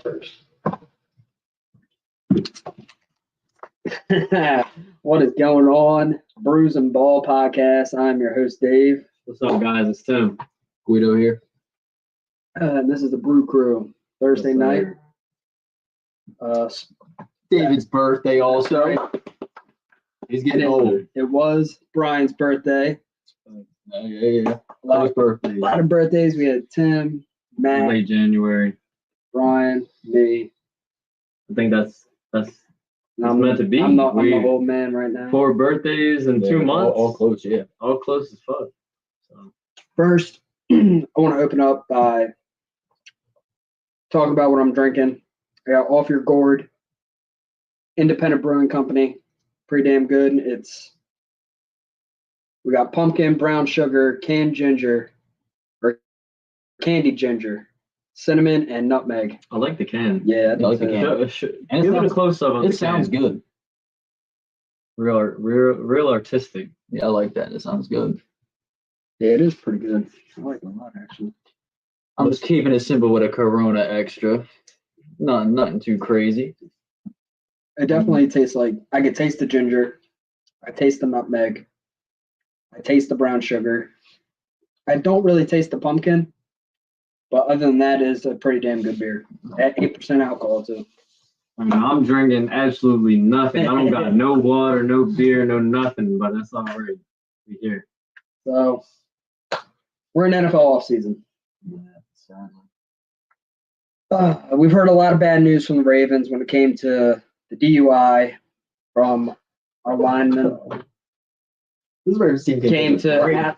first. What is going on? Brews and Ball podcast. I'm your host, Dave. What's up, guys? It's Tim. Guido here. And this is the Brew Crew. Thursday night. David's birthday also. He's getting older. It was Brian's birthday. Yeah. A lot of birthdays. We had Tim, Matt, Late January. Brian, me. I think that's meant to be. I'm the old man right now. 4 birthdays in 2 months. All close, yeah. All close as fuck. So. First, I want to open up by talking about what I'm drinking. I got Off Your Gourd, independent brewing company. Pretty damn good. We got pumpkin, brown sugar, canned ginger, or candied ginger, cinnamon, and nutmeg. I like the can. Yeah, I like the can. And give it a close up on the can. It sounds good. Real artistic. Yeah, I like that. It sounds good. Yeah, it is pretty good. I like it a lot, actually. I'm just keeping it simple with a Corona extra. Nothing too crazy. It definitely tastes like, I could taste the ginger. I taste the nutmeg. I taste the brown sugar. I don't really taste the pumpkin, but other than that, it's a pretty damn good beer. At 8% alcohol, too. I mean, I'm drinking absolutely nothing. I don't got no water, no beer, no nothing, but that's all right. We here. So, we're in NFL offseason. We've heard a lot of bad news from the Ravens when it came to the DUI from our lineman. This Ravens team came to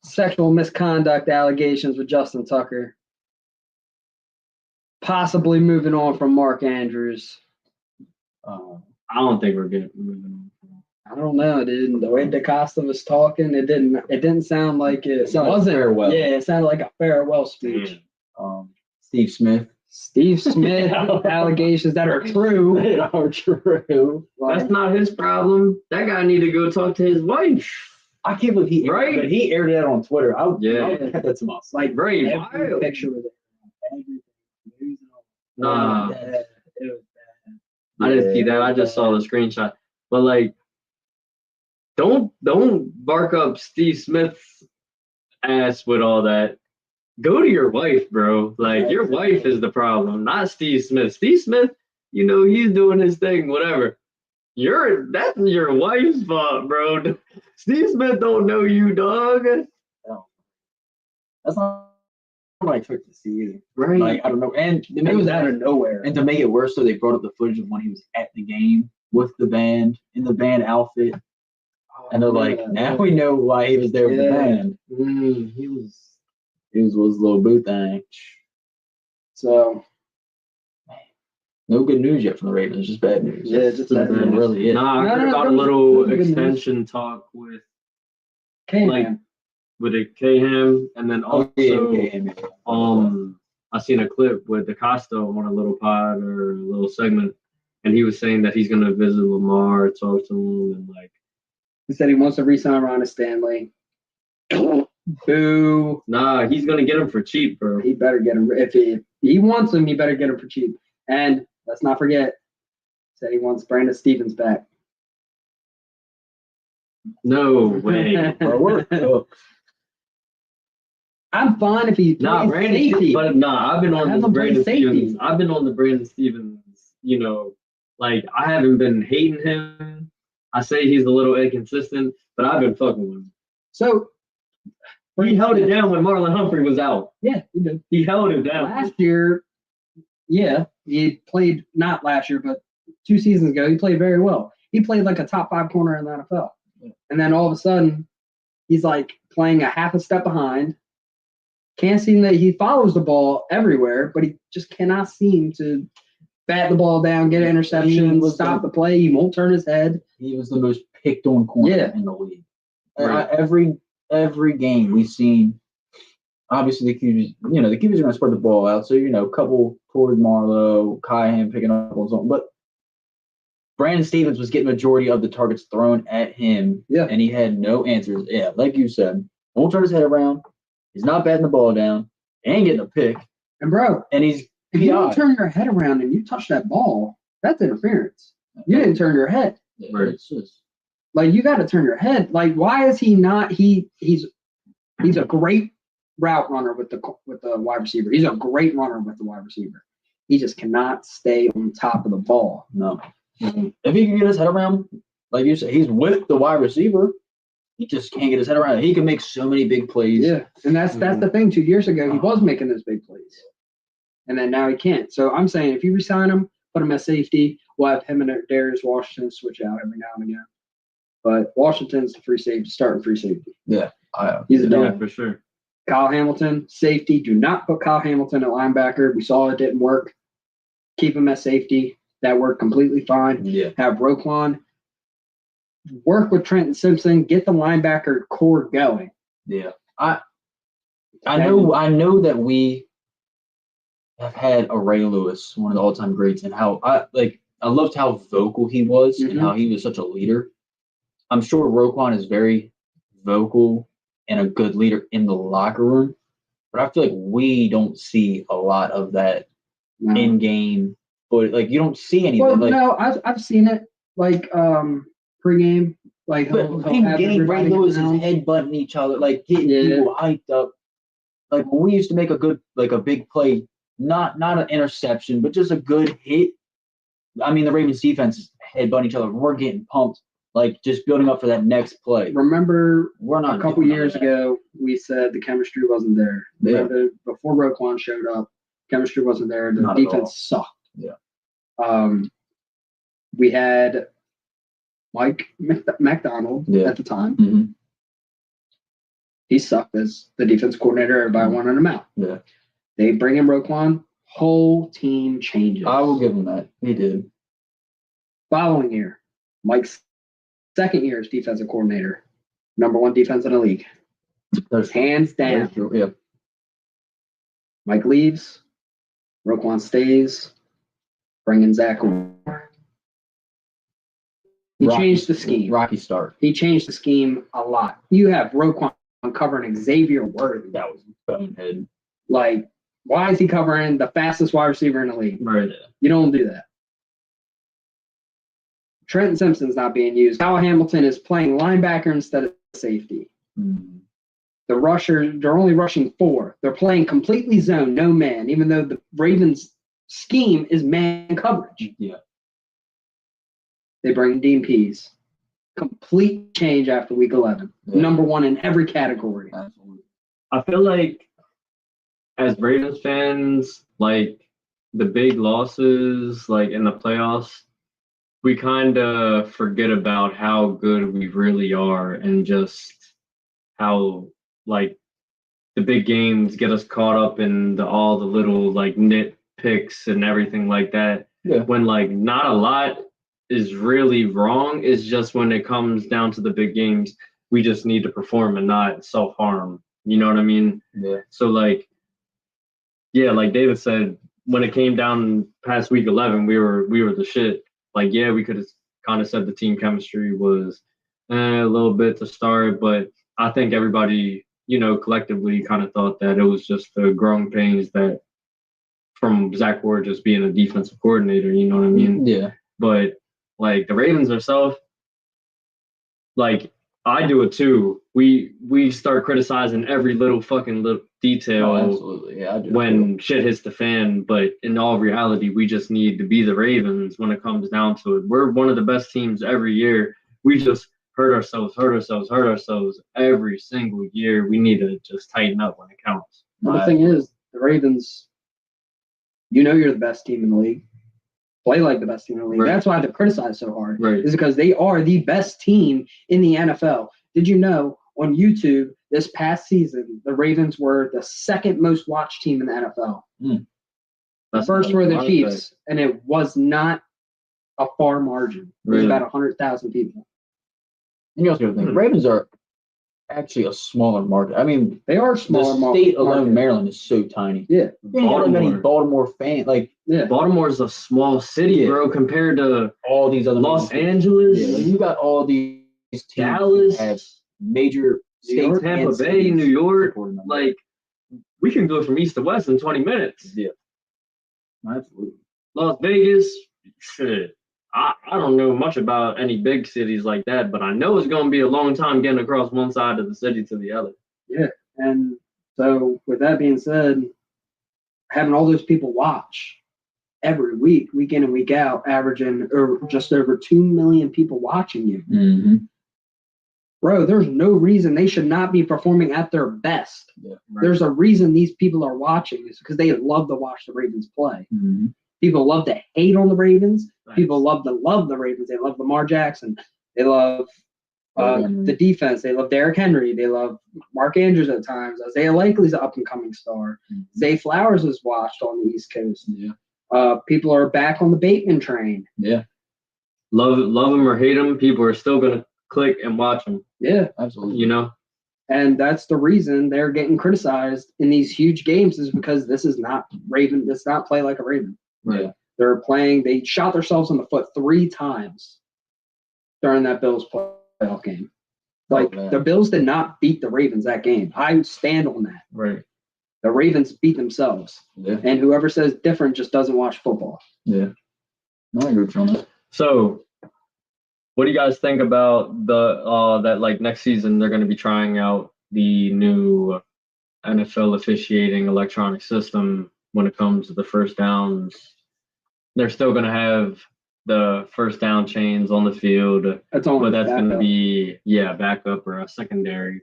sexual misconduct allegations with Justin Tucker. Possibly moving on from Mark Andrews. I don't think we're good moving on. I don't know, dude. The way DaCosta was talking, it didn't sound like it wasn't farewell. Yeah, it sounded like a farewell speech. Steve Smith allegations that are true. They are true. That's not his problem. That guy need to go talk to his wife. I can't believe he aired it out on Twitter. I'll cut that to myself. Like, right. Every picture with it. Nah. It was bad. I didn't see that. I just saw the screenshot. But like, don't bark up Steve Smith's ass with all that. Go to your wife, bro. Like, your wife is the problem, not Steve Smith. Steve Smith, he's doing his thing, whatever. That's your wife's fault, bro. Steve Smith don't know you, dog. No. That's not what I took to see either. Right. Like, I don't know. And It was out of nowhere. And to make it worse, so they brought up the footage of when he was at the game with the band, in the band outfit. And they're like, now we know why he was there with the band. He was his little boo thing. So, no good news yet from the Ravens, just bad news. Yeah, just bad news. It really is. Nah, I heard about a little extension talk with K-Man. With a K-Ham, and then also I seen a clip with DaCosta on a little pod or a little segment, and he was saying that he's gonna visit Lamar, talk to him, and like he said he wants to re-sign Ron Stanley. Boo. Nah, he's gonna get him for cheap, bro. He better get him. If he wants him, he better get him for cheap. And let's not forget, said he wants Brandon Stevens back. No way. I'm fine if he plays safety. But I've been on the Brandon Stevens. I've been on the Brandon Stevens. Like, I haven't been hating him. I say he's a little inconsistent, but I've been fucking with him. So he held it down when Marlon Humphrey was out. Yeah, he did. He held it down. Last year, he played, not last year, but 2 seasons ago, he played very well. He played like a top 5 corner in the NFL. Yeah. And then all of a sudden, he's like playing a half a step behind. Can't seem that he follows the ball everywhere, but he just cannot seem to bat the ball down, get an interception, stop the play. He won't turn his head. He was the most picked on corner in the league. Right. Every game we've seen, obviously the QBs are going to spread the ball out. So, a couple toward Marlowe, Kyan picking up on something. But Brandon Stevens was getting majority of the targets thrown at him. Yeah. And he had no answers. Yeah, like you said, won't turn his head around. He's not batting the ball down. He ain't getting a pick. And, bro, and he's If you don't turn your head around and you touch that ball, that's interference. You didn't turn your head. Yeah, it's just like you got to turn your head. Like, why is he not? He's a great route runner with the wide receiver. He's a great runner with the wide receiver. He just cannot stay on top of the ball. No. If he can get his head around, like you said, he's with the wide receiver. He just can't get his head around it. He can make so many big plays. Yeah, and that's the thing. 2 years ago, he was making those big plays, and then now he can't. So I'm saying, if you resign him, put him at safety, we'll have him and Darius Washington switch out every now and again. But Washington's the free safety, starting free safety. Yeah, he's a dog for sure. Kyle Hamilton, safety. Do not put Kyle Hamilton at linebacker. We saw it didn't work. Keep him at safety. That worked completely fine. Yeah. Have Roquan work with Trenton Simpson. Get the linebacker core going. Yeah. I know that we have had a Ray Lewis, one of the all-time greats, and how I loved how vocal he was and how he was such a leader. I'm sure Roquan is very vocal and a good leader in the locker room, but I feel like we don't see a lot of that in-game. But like, you don't see anything. Well, like, no, I've seen it like pregame, like in-game. Ray Lewis is headbutting each other, like getting people hyped up. Like when we used to make a big play, not an interception, but just a good hit. I mean, the Ravens defense is headbutting each other. We're getting pumped, like just building up for that next play. Remember, a couple years ago, we said the chemistry wasn't there. Yeah. Before Roquan showed up, chemistry wasn't there. The defense sucked. Yeah. We had Mike McDonald at the time. Mm-hmm. He sucked as the defense coordinator. Everybody wanted him out. Yeah. They bring in Roquan. Whole team changes. I will give him that. He did. Following year, Mike's second year as defensive coordinator. Number 1 defense in the league. Hands down. Yeah. Mike leaves. Roquan stays. Bring in Zach Orr. He changed the scheme. Rocky start. He changed the scheme a lot. You have Roquan covering Xavier Worthy. That was bonehead. Like, why is he covering the fastest wide receiver in the league? Right. You don't do that. Trenton Simpson's not being used. Kyle Hamilton is playing linebacker instead of safety. Mm-hmm. The rushers, they're only rushing 4. They're playing completely zone, no man, even though the Ravens' scheme is man coverage. Yeah. They bring Dean Pease. Complete change after week 11. Yeah. Number 1 in every category. Absolutely. I feel like as Ravens fans, like the big losses, like in the playoffs, we kind of forget about how good we really are and just how like the big games get us caught up in all the little like nitpicks and everything like that. Yeah. When like not a lot is really wrong. It's just when it comes down to the big games, we just need to perform and not self-harm. You know what I mean? Yeah. So like, yeah, like David said, when it came down past week 11, we were the shit. Like, yeah, we could have kind of said the team chemistry was a little bit to start, but I think everybody, collectively kind of thought that it was just the growing pains that from Zach Ward just being a defensive coordinator, you know what I mean? Yeah. But like the Ravens themselves, like I do it too. We start criticizing every little detail. Oh, absolutely. Yeah, I do. When shit hits the fan, but in all reality, we just need to be the Ravens when it comes down to it. We're one of the best teams every year. We just hurt ourselves every single year. We need to just tighten up when it counts. Well, the thing is, the Ravens, you're the best team in the league. Play like the best team in the league. Right. That's why they're criticized so hard. Right. Is because they are the best team in the NFL. Did you know on YouTube this past season, the Ravens were the second most watched team in the NFL? The first were the Chiefs, and it was not a far margin. It was about 100,000 people. And you also think Ravens are actually a smaller market. I mean, they are smaller. The state alone, Maryland, is so tiny. Yeah, Baltimore fans. Like, Baltimore is a small city, bro, compared to all these other Los Angeles. Yeah, you got all these teams Dallas, have major states, Tampa Bay, New York. Like, we can go from east to west in 20 minutes. Yeah. Absolutely. Las Vegas, shit. I don't know much about any big cities like that, but I know it's going to be a long time getting across one side of the city to the other. Yeah, and so with that being said, having all those people watch every week, week in and week out, averaging or just over 2 million people watching you. Mm-hmm. Bro, there's no reason they should not be performing at their best. Yeah, right. There's a reason these people are watching is because they love to watch the Ravens play. Mm-hmm. People love to hate on the Ravens. Nice. People love the Ravens. They love Lamar Jackson. They love the defense. They love Derrick Henry. They love Mark Andrews at times. Isaiah Likely's an up-and-coming star. Mm-hmm. Zay Flowers is watched on the East Coast. Yeah. People are back on the Bateman train. Yeah. Love them or hate them, people are still going to click and watch them. Yeah. Absolutely. You know? And that's the reason they're getting criticized in these huge games is because this is not Raven. It's not play like a Raven. Yeah. They're playing. They shot themselves in the foot 3 times during that Bills playoff game. Like, the Bills did not beat the Ravens that game. I stand on that. Right. The Ravens beat themselves. Yeah. And whoever says different just doesn't watch football. Yeah. No, I agree with you on that. So, what do you guys think about the that like next season they're going to be trying out the new NFL officiating electronic system when it comes to the first downs? They're still going to have the first down chains on the field, but that's going to be backup or a secondary.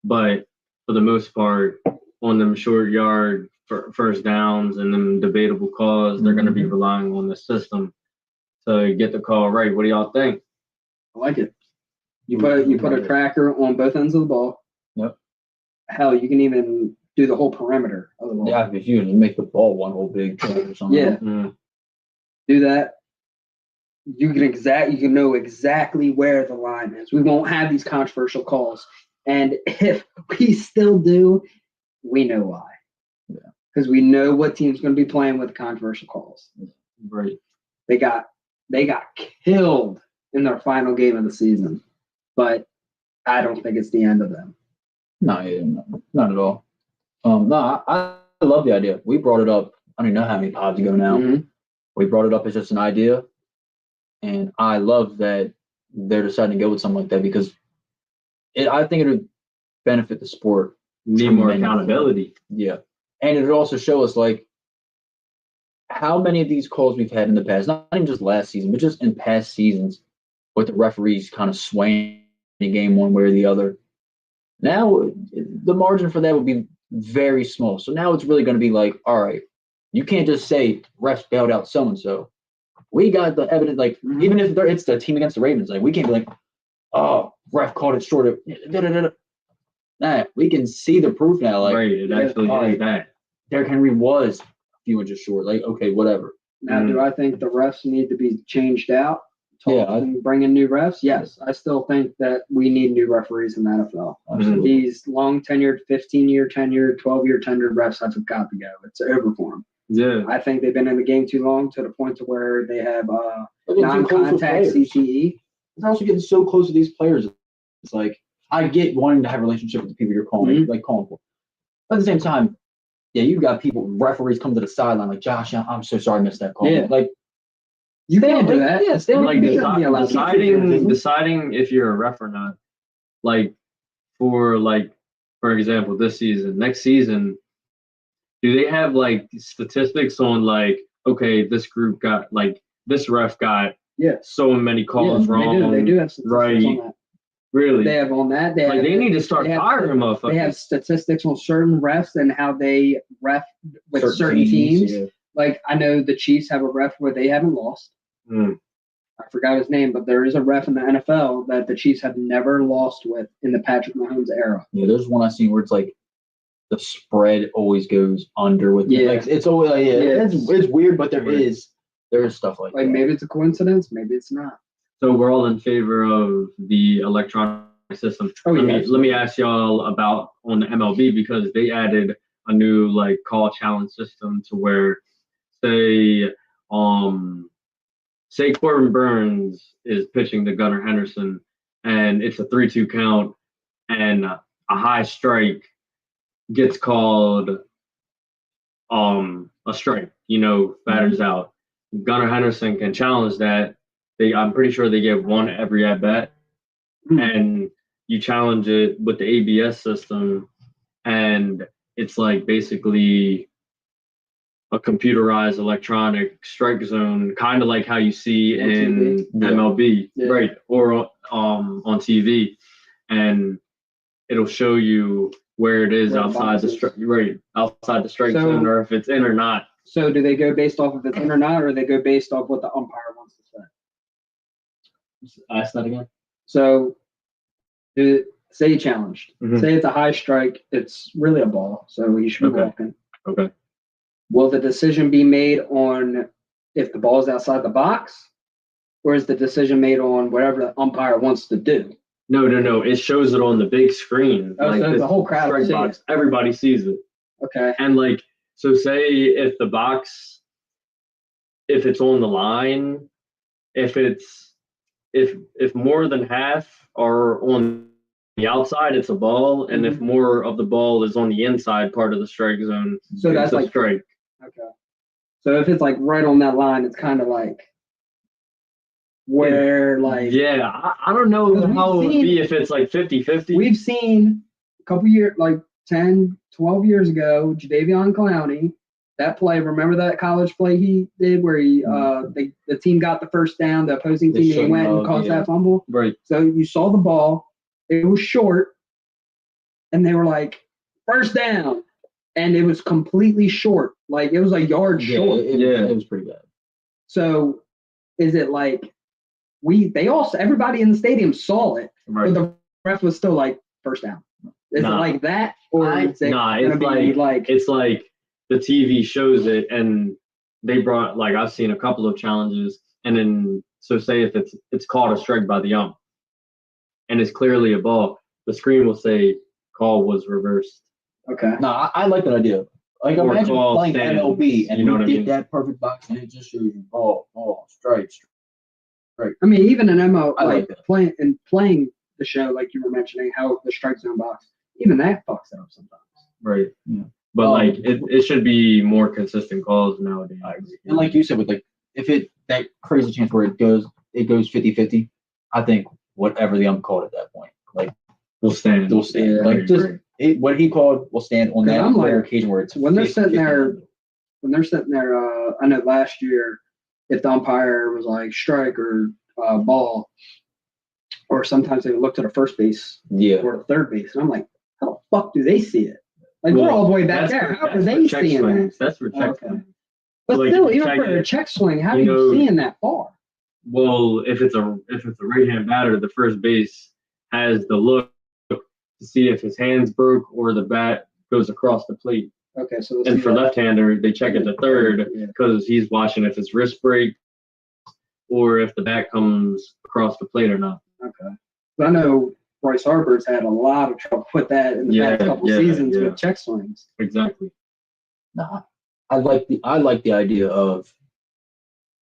But for the most part, on them short yard first downs and them debatable calls, they're going to be relying on the system to get the call right. What do y'all think? I like it. You put a tracker on both ends of the ball. Yep. Hell, you can even do the whole perimeter of the ball. Yeah, if you make the ball one whole big track or something. Yeah. Do that. You can know exactly where the line is. We won't have these controversial calls. And if we still do, we know why. Yeah. Because we know what team's going to be playing with controversial calls. Right. They got killed in their final game of the season. But I don't think it's the end of them. No, not at all. No, I love the idea. We brought it up. I don't even know how many pods ago now. Mm-hmm. We brought it up as just an idea, and I love that they're deciding to go with something like that because I think it would benefit the sport. Need more accountability. Yeah, and it would also show us like how many of these calls we've had in the past, not even just last season, but just in past seasons, with the referees kind of swaying the game one way or the other. Now, the margin for that would be very small. So now it's really going to be like, all right, you can't just say refs bailed out so-and-so. We got the evidence, like, even if it's the team against the Ravens, like, we can't be like, oh, ref called it short of, Nah, we can see the proof now. Like, right, it actually is that. Derrick Henry was a few inches short. Like, okay, whatever. Now, do I think the refs need to be changed out? Bring in new refs? Yes. I still think that we need new referees in the NFL. Absolutely. These long tenured, 15-year tenured, 12-year tenured refs have got to go. It's over for them. Yeah. I think they've been in the game too long to the point to where they have non-contact CTE. It's also getting so close to these players. It's like, I get wanting to have a relationship with the people you're calling, calling for. But at the same time, yeah, you got referees come to the sideline like, Josh, I'm so sorry I missed that call. Yeah. Like, you can't do that. Yeah, stay like deciding if you're a ref or not. Like, for example, this season, next season, do they have like statistics on like, okay, this group got like this ref got so many calls wrong? They do have statistics on that. Really? They have on that. They need to start firing motherfuckers. They have statistics on certain refs and how they ref with certain teams. Yeah. Like, I know the Chiefs have a ref where they haven't lost. I forgot his name, but there is a ref in the NFL that the Chiefs have never lost with in the Patrick Mahomes era. Yeah, there's one I've seen where it's like the spread always goes under with like it's always like, it's weird, but there is stuff like that. Maybe it's a coincidence, maybe it's not. So we're all in favor of the electronic system. Let me ask y'all about on the MLB because they added a new like call challenge system to where say Corbin Burns is pitching to Gunnar Henderson and it's a 3-2 count and a high strike gets called a strike. batters out. Gunnar Henderson can challenge that. I'm pretty sure they get one every at bat, and you challenge it with the ABS system, and it's like basically a computerized electronic strike zone, kind of like how you see in MLB, right? Or on TV, and it'll show you where it is outside the strike zone, or if it's in or not. So do they go based off if it's in or not, or they go based off what the umpire wants to say? Ask that again. So, say you challenged. Say it's a high strike. It's really a ball, so you should be walking. Okay. Will the decision be made on if the ball is outside the box, or is the decision made on whatever the umpire wants to do? No. It shows it on the big screen. Oh, so the whole crowd sees it. Everybody sees it. Okay. And so say if the box, if it's on the line, if more than half are on the outside, it's a ball, and if more of the ball is on the inside part of the strike zone, so that's a strike. Okay. So if it's right on that line, it's kind of where I don't know how it would be if it's 50-50. We've seen a couple years, 10, 12 years ago, Jadeveon Clowney, that play, remember that college play he did where the team got the first down, the opposing team, he went and caused that fumble? Right. So you saw the ball, it was short, and they were first down, and it was completely short. It was a yard short. It was pretty bad. So is it everybody in the stadium saw it, but the ref was still first down? Is it like that, or is it it's the TV shows it, and they brought I've seen a couple of challenges, and then so say if it's called a strike by the ump, and it's clearly a ball, the screen will say call was reversed. Okay. No, I like that idea. Imagine playing MLB and you get that perfect box, and it just shows you ball, strike. I mean, even in MO, like playing the show, like you were mentioning, how the strike zone box, even that fucks it up sometimes. Right. Yeah. But it should be more consistent calls nowadays. I agree. And like you said, with if that crazy chance where it goes 50-50, I think whatever the ump called at that point, will stand. Will stand. What he called will stand on that rare occasion where it's when they're sitting there. When they're sitting there, I know last year, if the umpire was strike or ball, or sometimes they would look to the first base or the third base, and I'm how the fuck do they see it? We're all the way back there. How are they seeing that? That's for check swings. But still, even for a check swing, how are you seeing that far? Well, if it's a right-hand batter, the first base has the look to see if his hands broke or the bat goes across the plate. Okay, so and for left-hander, they check it to third because he's watching if his wrist breaks or if the bat comes across the plate or not. Okay, I know Bryce Harper's had a lot of trouble with that in the past couple seasons with check swings. Exactly. No, I like the idea of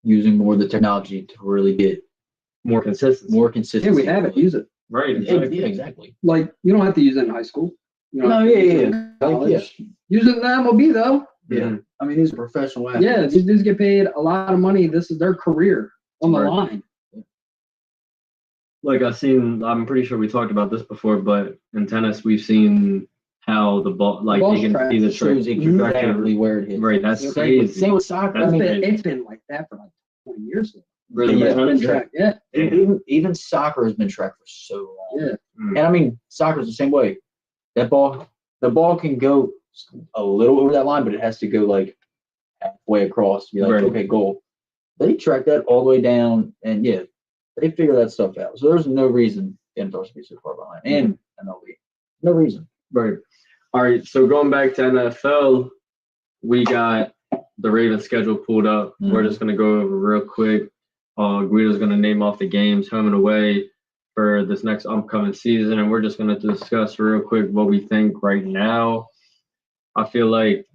using more of the technology to really get more consistency. Yeah, we have it. Use it. Right. Exactly. Yeah, exactly. You don't have to use it in high school. College. Use it in the MLB though. Yeah. I mean, these are professional athletes. Yeah, these dudes get paid a lot of money. This is their career on the line. I'm pretty sure we talked about this before, but in tennis, we've seen how the ball, you can see the shows exactly where it is. Right, that's crazy. Same with soccer. It's been like that for 20 years now. Really? Even soccer has been tracked for so long. Yeah. And I mean, soccer's the same way. The ball can go a little over that line, but it has to go halfway across to be okay, goal. They track that all the way down, and they figure that stuff out. So there's no reason the NFL should be so far behind. And MLB. No reason. Right. All right. So going back to NFL, we got the Ravens schedule pulled up. We're just going to go over real quick. Guido's going to name off the games home and away for this next upcoming season, and we're just going to discuss real quick what we think right now. I feel like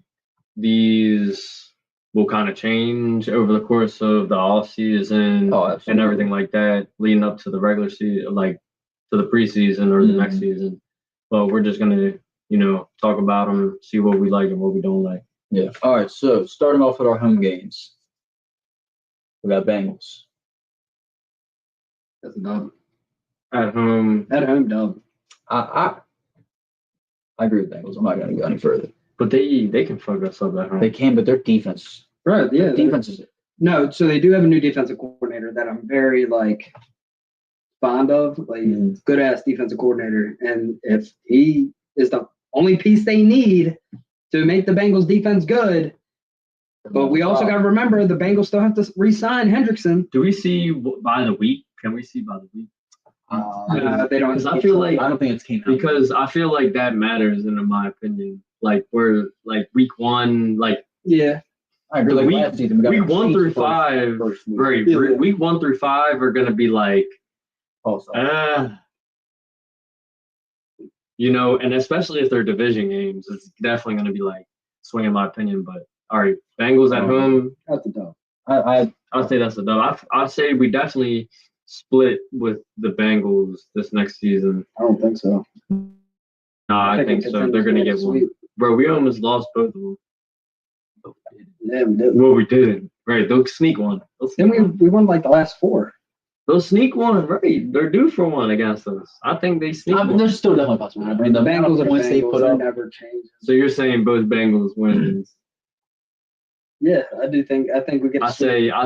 these will kind of change over the course of the off season and everything like that, leading up to the regular season, to the preseason or the next season. But we're just going to, talk about them, see what we like and what we don't like. Yeah. All right. So starting off with our home games, we got Bengals. That's a dub. At home. At home, dub. I agree with Bengals. I'm not going to go any further. But they can fuck us up at home. They can, but their defense. Right, yeah. Their defense is. No, so they do have a new defensive coordinator that I'm very fond of, good ass defensive coordinator. And if he is the only piece they need to make the Bengals defense good, but we also got to remember the Bengals still have to re-sign Hendrickson. Do we see by the week? Can we see by the week? They don't. Because I feel like I don't think it's came out. Because I feel like that matters, in my opinion. We're week 1, yeah. I agree. Week 1 through 5, right? Yeah. Week 1 through 5 are gonna be and especially if they're division games, it's definitely gonna be swing in my opinion. But all right, Bengals at home. That's a dub. I'll say that's a dub. I'd say we definitely split with the Bengals this next season. I don't think so. No, I think so. They're gonna get one. Bro, we almost lost both of them. Yeah, we did. Well, we didn't. Right, they'll sneak one. Then we won the last 4. They'll sneak one, right? They're due for one against us. I think they sneak one. There's still definitely possible. I mean, the Bengals are points they put up never change. So you're saying both Bengals wins? Yeah, I do think. I think we get. I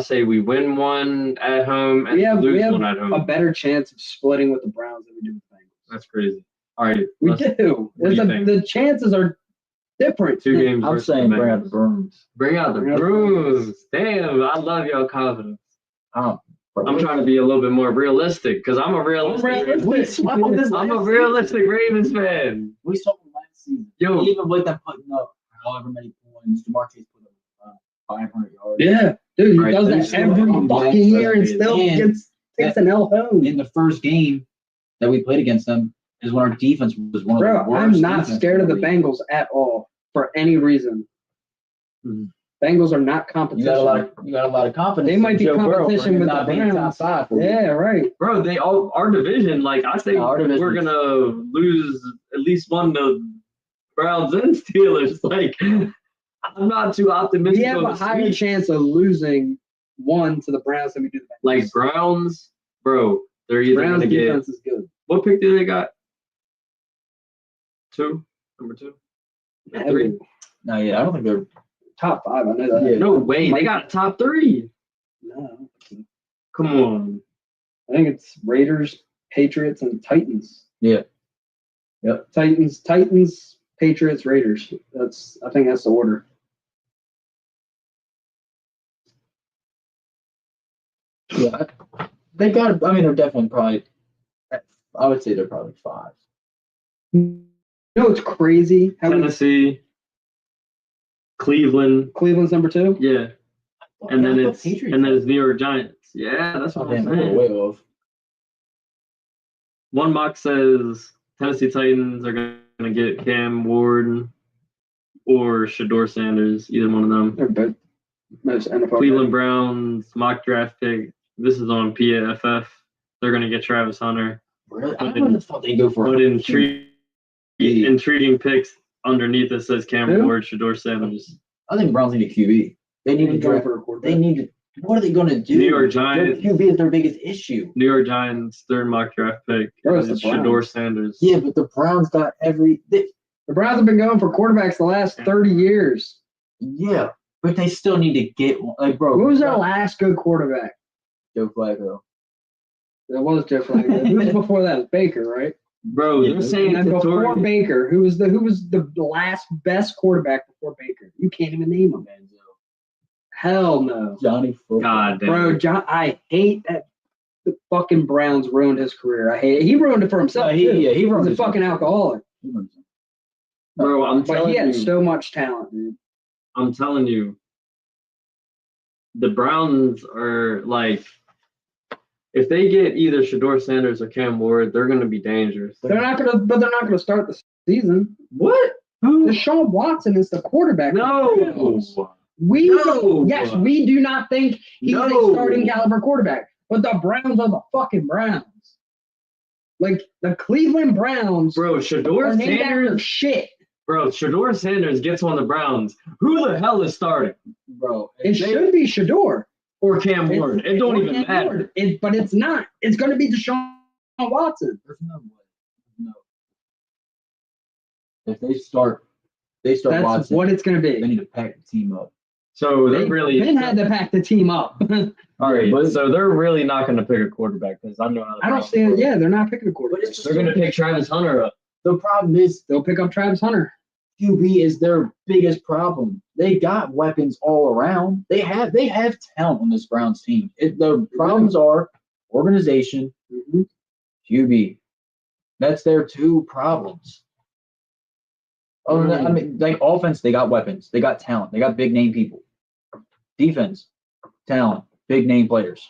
say we win one at home and lose one at home. A better chance of splitting with the Browns than we do with the Bengals. That's crazy. All right, we do. The chances are different. 2 games. I'm saying bring out the Brooms. Bring out the Brews. Damn, I love y'all confidence. I'm trying to be a little bit more realistic because I'm a realistic. I'm a realistic Ravens fan. We saw them last season. Yo, even with them putting up however many points, DeMar Chase put up 500 yards. Yeah, dude, he does that every fucking year and still takes an L home. In the first game that we played against them is when our defense was one of the worst. I'm not scared of the Bengals at all for any reason. Mm-hmm. Bengals are not competition. You got a lot of confidence. They might be competition with the Browns. Top 5. Yeah, right. Bro, our division, I think we're gonna lose at least one to Browns and Steelers. I'm not too optimistic. We have a higher chance of losing one to the Browns than we do the Bengals. Browns, bro, they're either Browns gonna get. Defense is good. What pick did they got? 2, number 2, 3. No, yeah, I don't think they're top 5. I know that. Yeah. No way, they got a top 3. No. Come on. I think it's Raiders, Patriots, and Titans. Yeah. Yep. Titans, Patriots, Raiders. I think that's the order. Yeah. They got. I mean, they're definitely probably. I would say they're probably 5. You know what's crazy? Tennessee, Cleveland's number 2. Yeah, and then it's New York Giants. Yeah, that's what I'm saying. Way off. One mock says Tennessee Titans are going to get Cam Ward or Shador Sanders, either one of them. They're both most NFL. Cleveland Browns mock draft pick. This is on PFF. They're going to get Travis Hunter. Really? I would have thought they'd go for intriguing picks. Underneath it says Cam Ward, Shador Sanders. I think the Browns need a QB. They need to draft for a quarterback. They need to. What are they going to do? New York Giants. Their QB is their biggest issue. New York Giants, third mock draft pick. Shador Sanders. Yeah, but the Browns got the Browns have been going for quarterbacks the last 30 years. Yeah, but they still need to get one. Bro. Who was their last good quarterback? Joe Flacco. That was Joe Flacco. Who was before that? Baker, right? Bro, they're saying before Baker, who was the last best quarterback before Baker? You can't even name him. Hell no. Johnny Football. God damn. Bro, I hate that the fucking Browns ruined his career. I hate it. He ruined it for himself. He ruined He's a fucking alcoholic. Bro, but he had so much talent, dude. I'm telling you, the Browns are if they get either Shador Sanders or Cam Ward, they're gonna be dangerous. They're not gonna start the season. What? Deshaun Watson is the quarterback. No. We do not think he's a starting caliber quarterback, but the Browns are the fucking Browns. The Cleveland Browns, bro. Shador Sanders, shit. Bro, Shador Sanders gets on the Browns. Who the hell is starting? Bro, It should be Shador. Or Cam Ward. It don't even matter. But it's not. It's going to be Deshaun Watson. There's no way. No. If they start That's Watson, what it's going to they be. need to pack the team up. So they're really Ben had to pack the team up. all right. So they're really not going to pick a quarterback because I know how. I don't see it. Yeah, they're not picking a quarterback. But it's just They're going to pick Travis Hunter up. the problem is They'll pick up Travis Hunter. QB is their biggest problem. They got weapons all around. They have talent on this Browns team. The problems are organization, QB. That's their two problems. Other than that, I mean, like offense, they got weapons. They got talent. They got big name people. Defense, talent, big name players.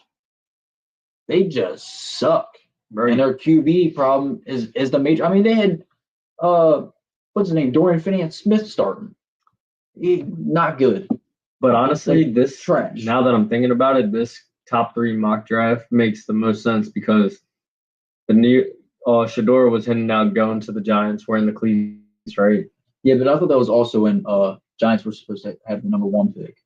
They just suck. Right. And their QB problem is the major. I mean, they had what's his name? Dorian Finney-Smith starting. Not good. But honestly, this Trash. Now that I'm thinking about it, this top 3 mock draft makes the most sense because the new Shador was hinting out going to the Giants wearing the cleats, right? Yeah, but I thought that was also when Giants were supposed to have the number 1 pick.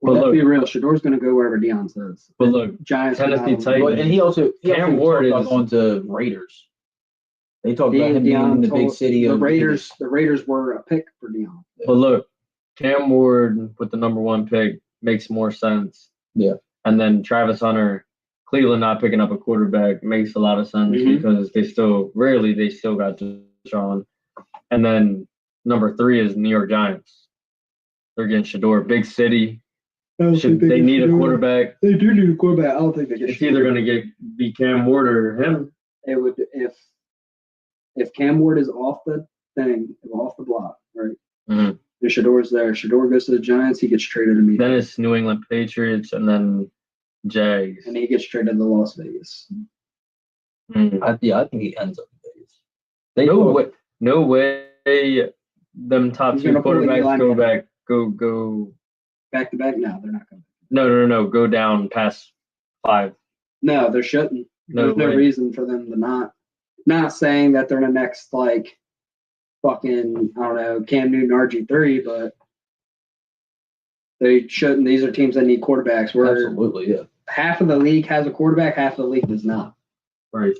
Well, let's be real. Shador's going to go wherever Deion says. But look, Giants. Tennessee Titans. And he also Cam Ward talked about is going to Raiders. They talked about him being in the big city the of Raiders. The Raiders were a pick for Deion. But look, Cam Ward with the number 1 pick makes more sense. Yeah. And then Travis Hunter, Cleveland not picking up a quarterback makes a lot of sense because they still got Deshaun. And then number 3 is New York Giants. They're getting Shador, big city. They need a quarterback. They do need a quarterback. I don't think they get. It's either going to be Cam Ward or him. It would if Cam Ward is off the thing, off the block, right? Mm-hmm. If Shador's there, Shador goes to the Giants, he gets traded immediately. Then it's New England Patriots and then Jags. And he gets traded to Las Vegas. Mm-hmm. I think he ends up in Vegas. No way. Them top 2 quarterbacks go back to back. No, they're not going. No. Go down past 5. No, they shouldn't. There's no reason for them to not. Not saying that they're the next fucking I don't know Cam Newton RG3, but they shouldn't. These are teams that need quarterbacks. Where absolutely, yeah. Half of the league has a quarterback, half of the league does not. Right.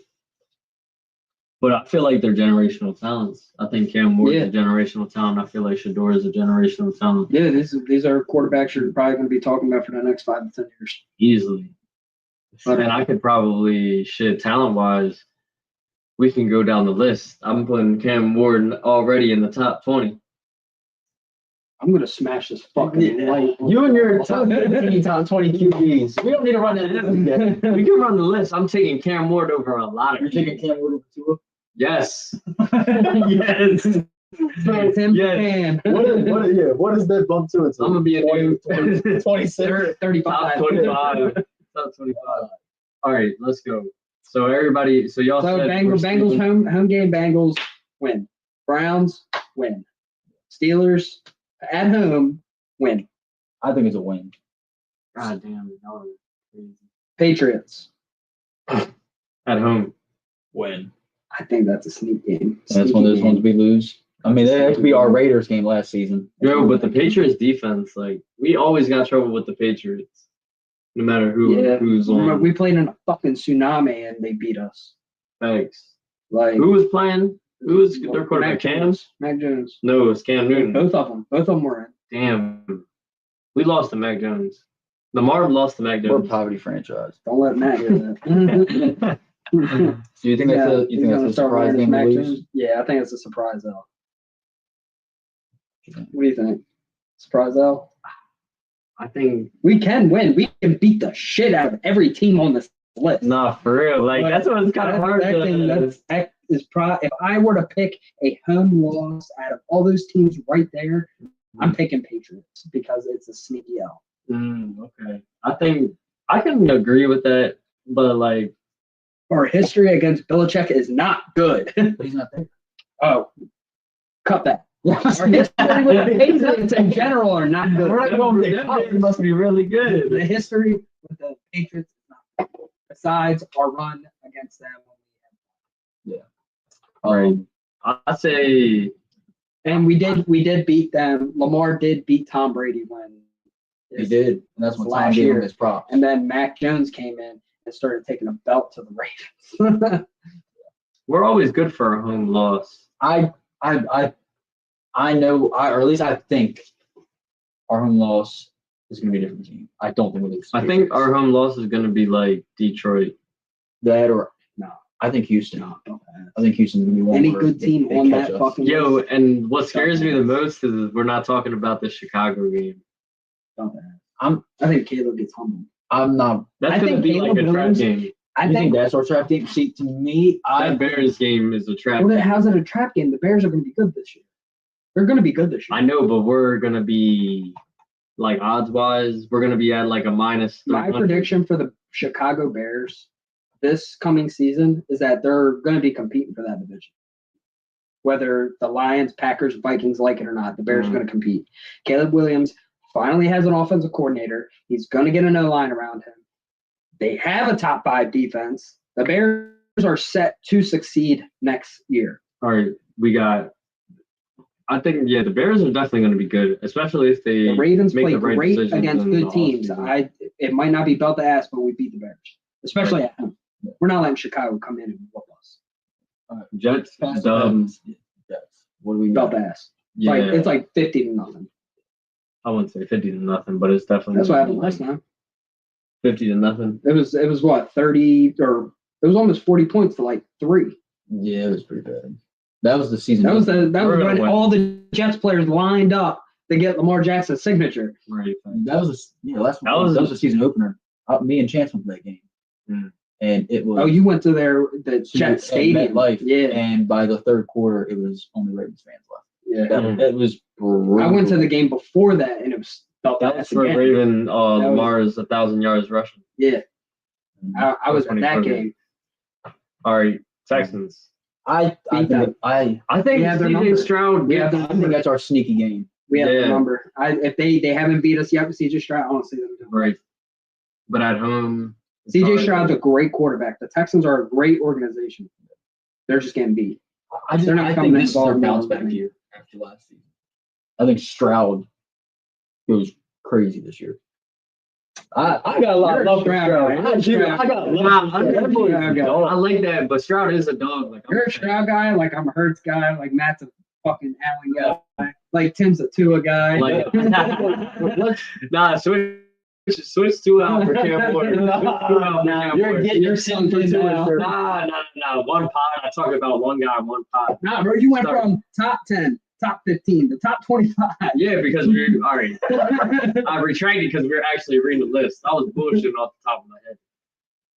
But I feel like they're generational talents. I think Cam Ward is a generational talent. I feel like Shador is a generational talent. Yeah, these are quarterbacks you're probably going to be talking about for the next 5 to 10 years. Easily. But, and I could probably, talent-wise, we can go down the list. I'm putting Cam Ward already in the top 20. I'm going to smash this fucking light. You and your top 15, top 20 QBs. We don't need to run that list again. We can run the list. I'm taking Cam Ward over a lot of You're taking Cam Ward over Tua? Yes. Yes. Yes. What is that bump to it? I'm going to be a new 26, 35. Top 25. Top 25. All right, let's go. So everybody, y'all said Bengals home game. Bengals win. Browns win. Steelers at home win. I think it's a win. God damn, y'all are crazy. Patriots at home win. I think that's a sneak game. That's one of those ones we lose. I mean, that had to be our Raiders game last season. Yo, but the Patriots defense, we always got trouble with the Patriots. No matter who's on. We played in a fucking tsunami and they beat us. Thanks. Who was playing? Who was their quarterback? Mac Jones. No, it was Cam Newton. Both of them were in. Damn. We lost to Mac Jones. Lamar lost to Mac Jones. We're a poverty franchise. Don't let Mac hear that. So you think that's a surprise game to lose? Yeah, I think it's a surprise L. What do you think? Surprise L? I think we can win. We can beat the shit out of every team on this list. Nah, for real. That's what it's kind of hard to. If I were to pick a home loss out of all those teams right there, I'm picking Patriots because it's a sneaky L. Okay. I think I can agree with that, but our history against Belichick is not good. He's not there. Oh, cut that. Our history with the Patriots in general are not good. It must be really good. The history with the Patriots is not good. Besides our run against them. Yeah. I say And we did beat them. Lamar did beat Tom Brady when he did, and that's when Tom last gave him year. his props. And then Mac Jones came in and started taking a belt to the Ravens. We're always good for a home loss. I know, or at least I think our home loss is going to be a different team. I don't think we'll lose. I think our home loss is going to be like Detroit. That or no. I think Houston. No, I think Houston's going to be one. Any good team on that us. fucking Yo, and what scares me the most is we're not talking about the Chicago game. I think Caleb gets humbled. I'm not. That's going to be like a trap game. I think that's our trap game. See, to me, that Bears game is a trap game. Game. How's it a trap game? The Bears are going to be good this year. They're going to be good this year. I know, but we're going to be, like, odds-wise, we're going to be at, like, a minus 300. My prediction for the Chicago Bears this coming season is that they're going to be competing for that division. Whether the Lions, Packers, Vikings like it or not, the Bears are going to compete. Caleb Williams finally has an offensive coordinator. He's going to get an O-line around him. They have a top 5 defense. The Bears are set to succeed next year. All right, we got. I think the Bears are definitely going to be good, especially if they. The Ravens make play the right great against good teams. Offseason. It might not be belt to ass, but we beat the Bears, especially at home. We're not letting Chicago come in and whoop us. Jets, Jets. What do we belt to ass? Yeah, it's like 50-0. I wouldn't say 50-0, but it's definitely. That's what happened last time. 50-0. It was what 30 or it was almost 40 points to like 3. Yeah, it was pretty bad. That was the season. That was when all the Jets players lined up to get Lamar Jackson's signature. Right. That was that was the season opener. Me and Chance went to that game, and it was. Oh, you went to the Jets Stadium. Life, yeah. And by the third quarter, it was only Ravens fans left. Yeah, it was. Brutal. I went to the game before that, and it was felt that was for Raven. Lamar's 1,000 yards rushing. Yeah, I was at that game. All right, Texans. I think CJ Stroud. I think that's our sneaky game. We have the number. If they haven't beat us yet with CJ Stroud, I want to see them do it. Right. But at home, CJ Stroud's a great quarterback. The Texans are a great organization. They're just getting beat. They're not coming in. This is their bounce back year after last season. I think Stroud goes crazy this year. I got a lot of love for Stroud. I got love. I like that, but Stroud is a dog. Like you're a Stroud guy, like I'm a Hurts guy, like Matt's a fucking Allen guy, like Tim's a Tua guy. Like, switch Tua out for Cam Porter. You're selling for Tua. Nah. One pod. I talk about one guy, one pod. Nah, bro, you went from top 10. Top 15, the top 25. Yeah, because we're all right. I retracted because we were actually reading the list. I was bullshitting off the top of my head.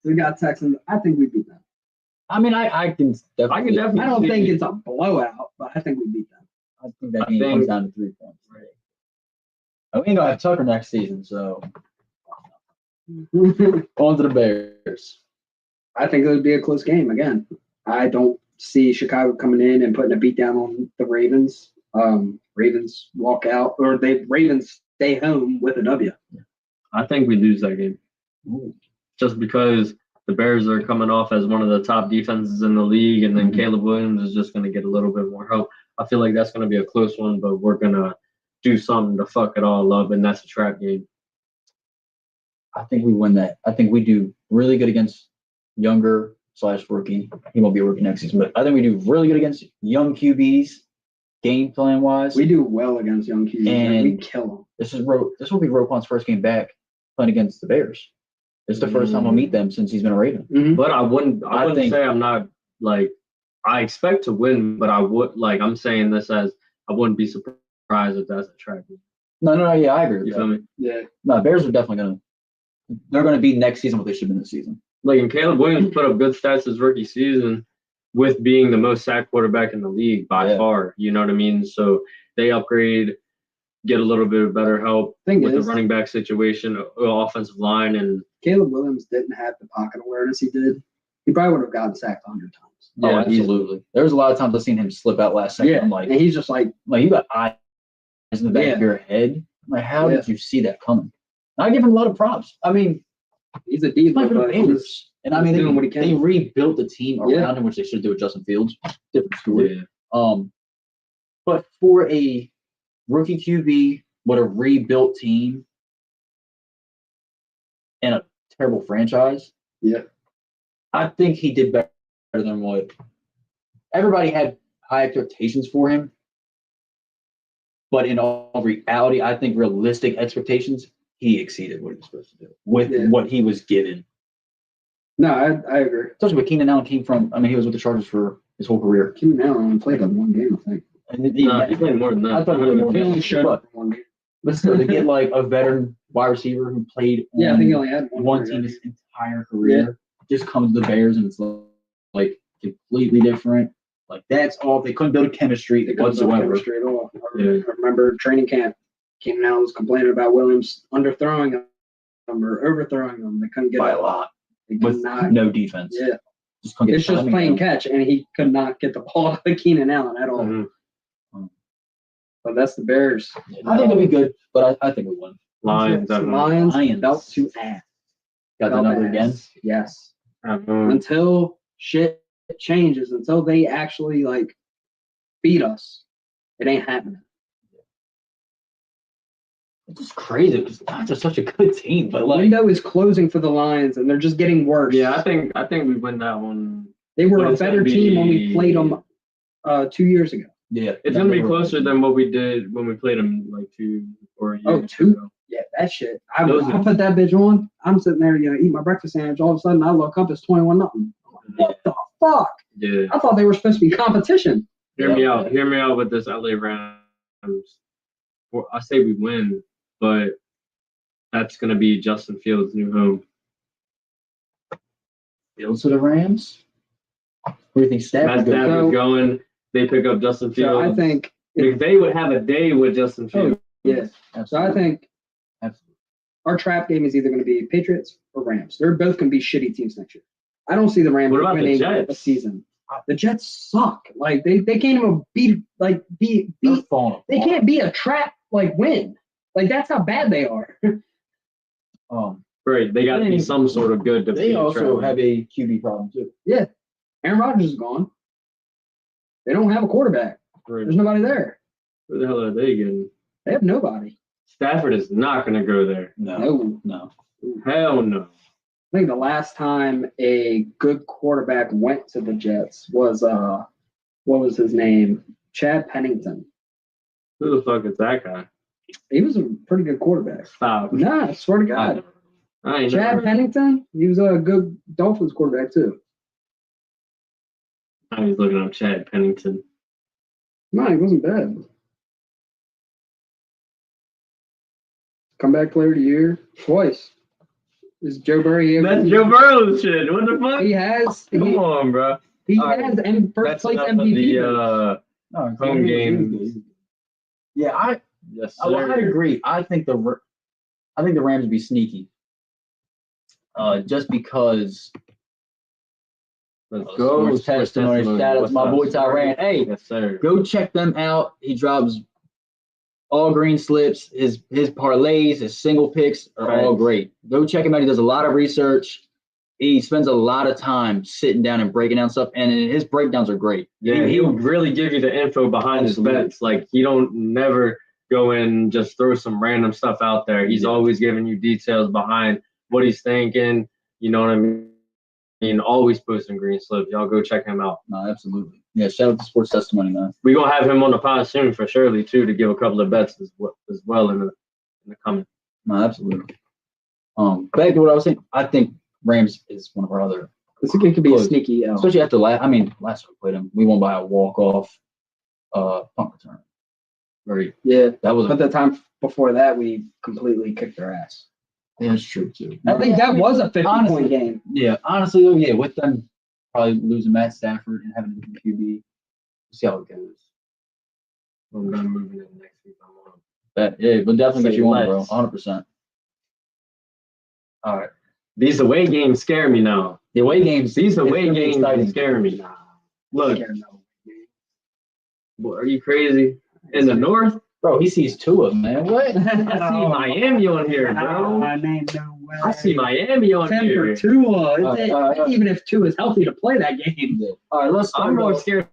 We got Texans. I think we beat them. I mean, I can definitely. I don't think it's a blowout, but I think we beat them. I think that game comes down to 3 points. Right. We ain't gonna have Tucker next season, so on to the Bears. I think it would be a close game again. I don't see Chicago coming in and putting a beat down on the Ravens. Ravens walk out, or Ravens stay home with a W. I think we lose that game. Ooh. Just because the Bears are coming off as one of the top defenses in the league, and then Caleb Williams is just going to get a little bit more help. I feel like that's going to be a close one, but we're going to do something to fuck it all up, and that's a trap game. I think we win that. I think we do really good against younger / rookie. He won't be a rookie next season, but I think we do really good against young QBs, game plan wise. We do well against young QBs, and we kill them. This will be Roquan's first game back playing against the Bears. It's the first time we'll meet them since he's been a Raven. Mm-hmm. But I wouldn't say I'm not like I expect to win, but I would like I'm saying this as I wouldn't be surprised if that's a trap game. No, yeah, I agree with you that. Feel me? Yeah. No, Bears are definitely they're gonna be next season what they should have been this season. Like, and Caleb Williams put up good stats his rookie season with being the most sacked quarterback in the league by far. You know what I mean? So they upgrade, get a little bit of better help with the running back situation, offensive line. And Caleb Williams didn't have the pocket awareness he did. He probably would have gotten sacked 100 times. Yeah, absolutely. There's a lot of times I've seen him slip out last second. Yeah, I'm like, and he's just like you got eyes in the back of your head. I'm like, how did you see that coming? And I give him a lot of props. I mean, he's a diva, but and I mean, doing what he can. They rebuilt the team around him, which they should do with Justin Fields. Different story. Yeah. But for a rookie QB with a rebuilt team and a terrible franchise, Yeah. I think he did better than what everybody had high expectations for him. But in all reality, I think realistic expectations, he exceeded what he was supposed to do with what he was given. No, I agree. Especially with Keenan Allen came from, I mean, he was with the Chargers for his whole career. Keenan Allen only played on one game, I think. And he played more than that. I thought he played more He than only that. showed up for one game. But still, to get like a veteran wide receiver who played Yeah, I think he only had one team his entire career, just comes to the Bears and it's like completely different. Like that's all. They couldn't build a chemistry whatsoever. Chemistry at all. I remember training camp. Keenan Allen was complaining about Williams underthrowing him or overthrowing him. They couldn't get By it. a lot. They could With not. no defense. Yeah. Just couldn't It's get just playing catch, and he could not get the ball to Keenan Allen at all. Mm-hmm. But that's the Bears. I think it'll be good, but I think we'll win. Lions, Lions Lions. belt to ass. Got the number again? Yes. Mm-hmm. Until shit changes, until they actually like beat us, it ain't happening. It's just crazy because the Lions are such a good team, but The like window is closing for the Lions, and they're just getting worse. Yeah, I think we win that one. They were But a it's better gonna team when we be- played them 2 years ago. yeah, It's gonna be closer than what we did when we played them like 2 or a year Oh, 2? ago. Yeah, that shit. I Those are- put that bitch on. I'm sitting there, eat my breakfast sandwich. All of a sudden, I look up, it's 21-0. What the fuck? Yeah. I thought they were supposed to be competition. Hear me out. Hear me out with this LA Rams. Well, I say we win, but that's gonna be Justin Fields' new home. Fields to the Rams. Where do you think Matt Stafford goes? Stafford's going. They pick up Justin So Fields. I think, They would have a day with Justin Fields. yeah. So I think Absolutely. our trap game is either going to be Patriots or Rams. They're both going to be shitty teams next year. I don't see the Rams What about the winning Jets? a season. The Jets suck. Like they can't even beat. They're falling They apart. can't be a trap win. Like that's how bad they are. Right. They got to be some sort of good to They be also traveling. have a QB problem too. Yeah. Aaron Rodgers is gone. They don't have a quarterback. Right. There's nobody there. Where the hell are they getting? They have nobody. Stafford is not going to go there. No. Hell no. I think the last time a good quarterback went to the Jets was what was his name? Chad Pennington. Who the fuck is that guy? He was a pretty good quarterback. Stop. Nah, I swear to God. I ain't Chad never. Pennington, he was a good Dolphins quarterback too. I was looking up Chad Pennington. No, he wasn't bad. Comeback player of the year twice. Is Joe Burrow? That's Joe Burrow's shit. What the fuck? He has. Come on, bro. He All right. has and first That's place enough of MVP. the home games. Yeah, I Yes, I sir. agree. I think the Rams would be sneaky. Just because. Let's go. Sports testimony. Shout out to my boy Tyran. Hey, Yes, sir. go check them out. He drops all green slips. His parlays, his single picks are all great. Go check him out. He does a lot of research. He spends a lot of time sitting down and breaking down stuff, and his breakdowns are great. Yeah, he'll really give you the info behind his Absolutely. bets. Like he don't never go and just throw some random stuff out there. He's always giving you details behind what he's thinking. You know what I mean? Always posting green slips. Y'all go check him out. No, absolutely. Yeah, shout out to Sports Testimony, man. We're gonna have him on the pod soon for surely too to give a couple of bets as well in the coming. No, absolutely. Back to what I was saying. I think Rams is one of our other, This game could be a Close. sneaky L. especially after last time we played them, we won by a walk-off punt return. Very, Yeah, that was, but the time before that, we completely kicked their ass. yeah, it's true too. I think that was a 50-point honestly, game. Yeah, honestly though, yeah, with them probably losing Matt Stafford and having a different QB, we'll see how it goes. I'm done moving in next week. I'm on. But definitely get you on, bro, Let's. 100%. All right. These away games scare me now. The away games. These it's away gonna be games exciting. scare me. Look, Scared no. boy, are you crazy? In the north, Bro, he sees Tua, man. What? I see Miami on here, bro. Ain't no way. I see Miami on 10 here. for Tua. Yeah. Even if Tua is healthy to play that game. All right, let's I'm more scared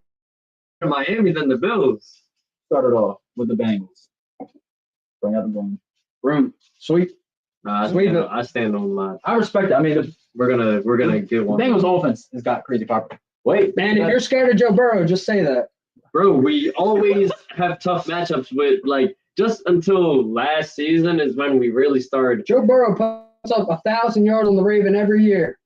of Miami than the Bills. Started off with the Bengals. Bring out the bone. Room. Sweep. Nah, Sweep it. I stand on my. I respect it. I mean, We're gonna get the one. Bengals offense has got crazy power. Wait, Man, if you're scared of Joe Burrow, just say that. Bro, we always have tough matchups with just until last season is when we really started. Joe Burrow puts up 1,000 yards on the Raven every year,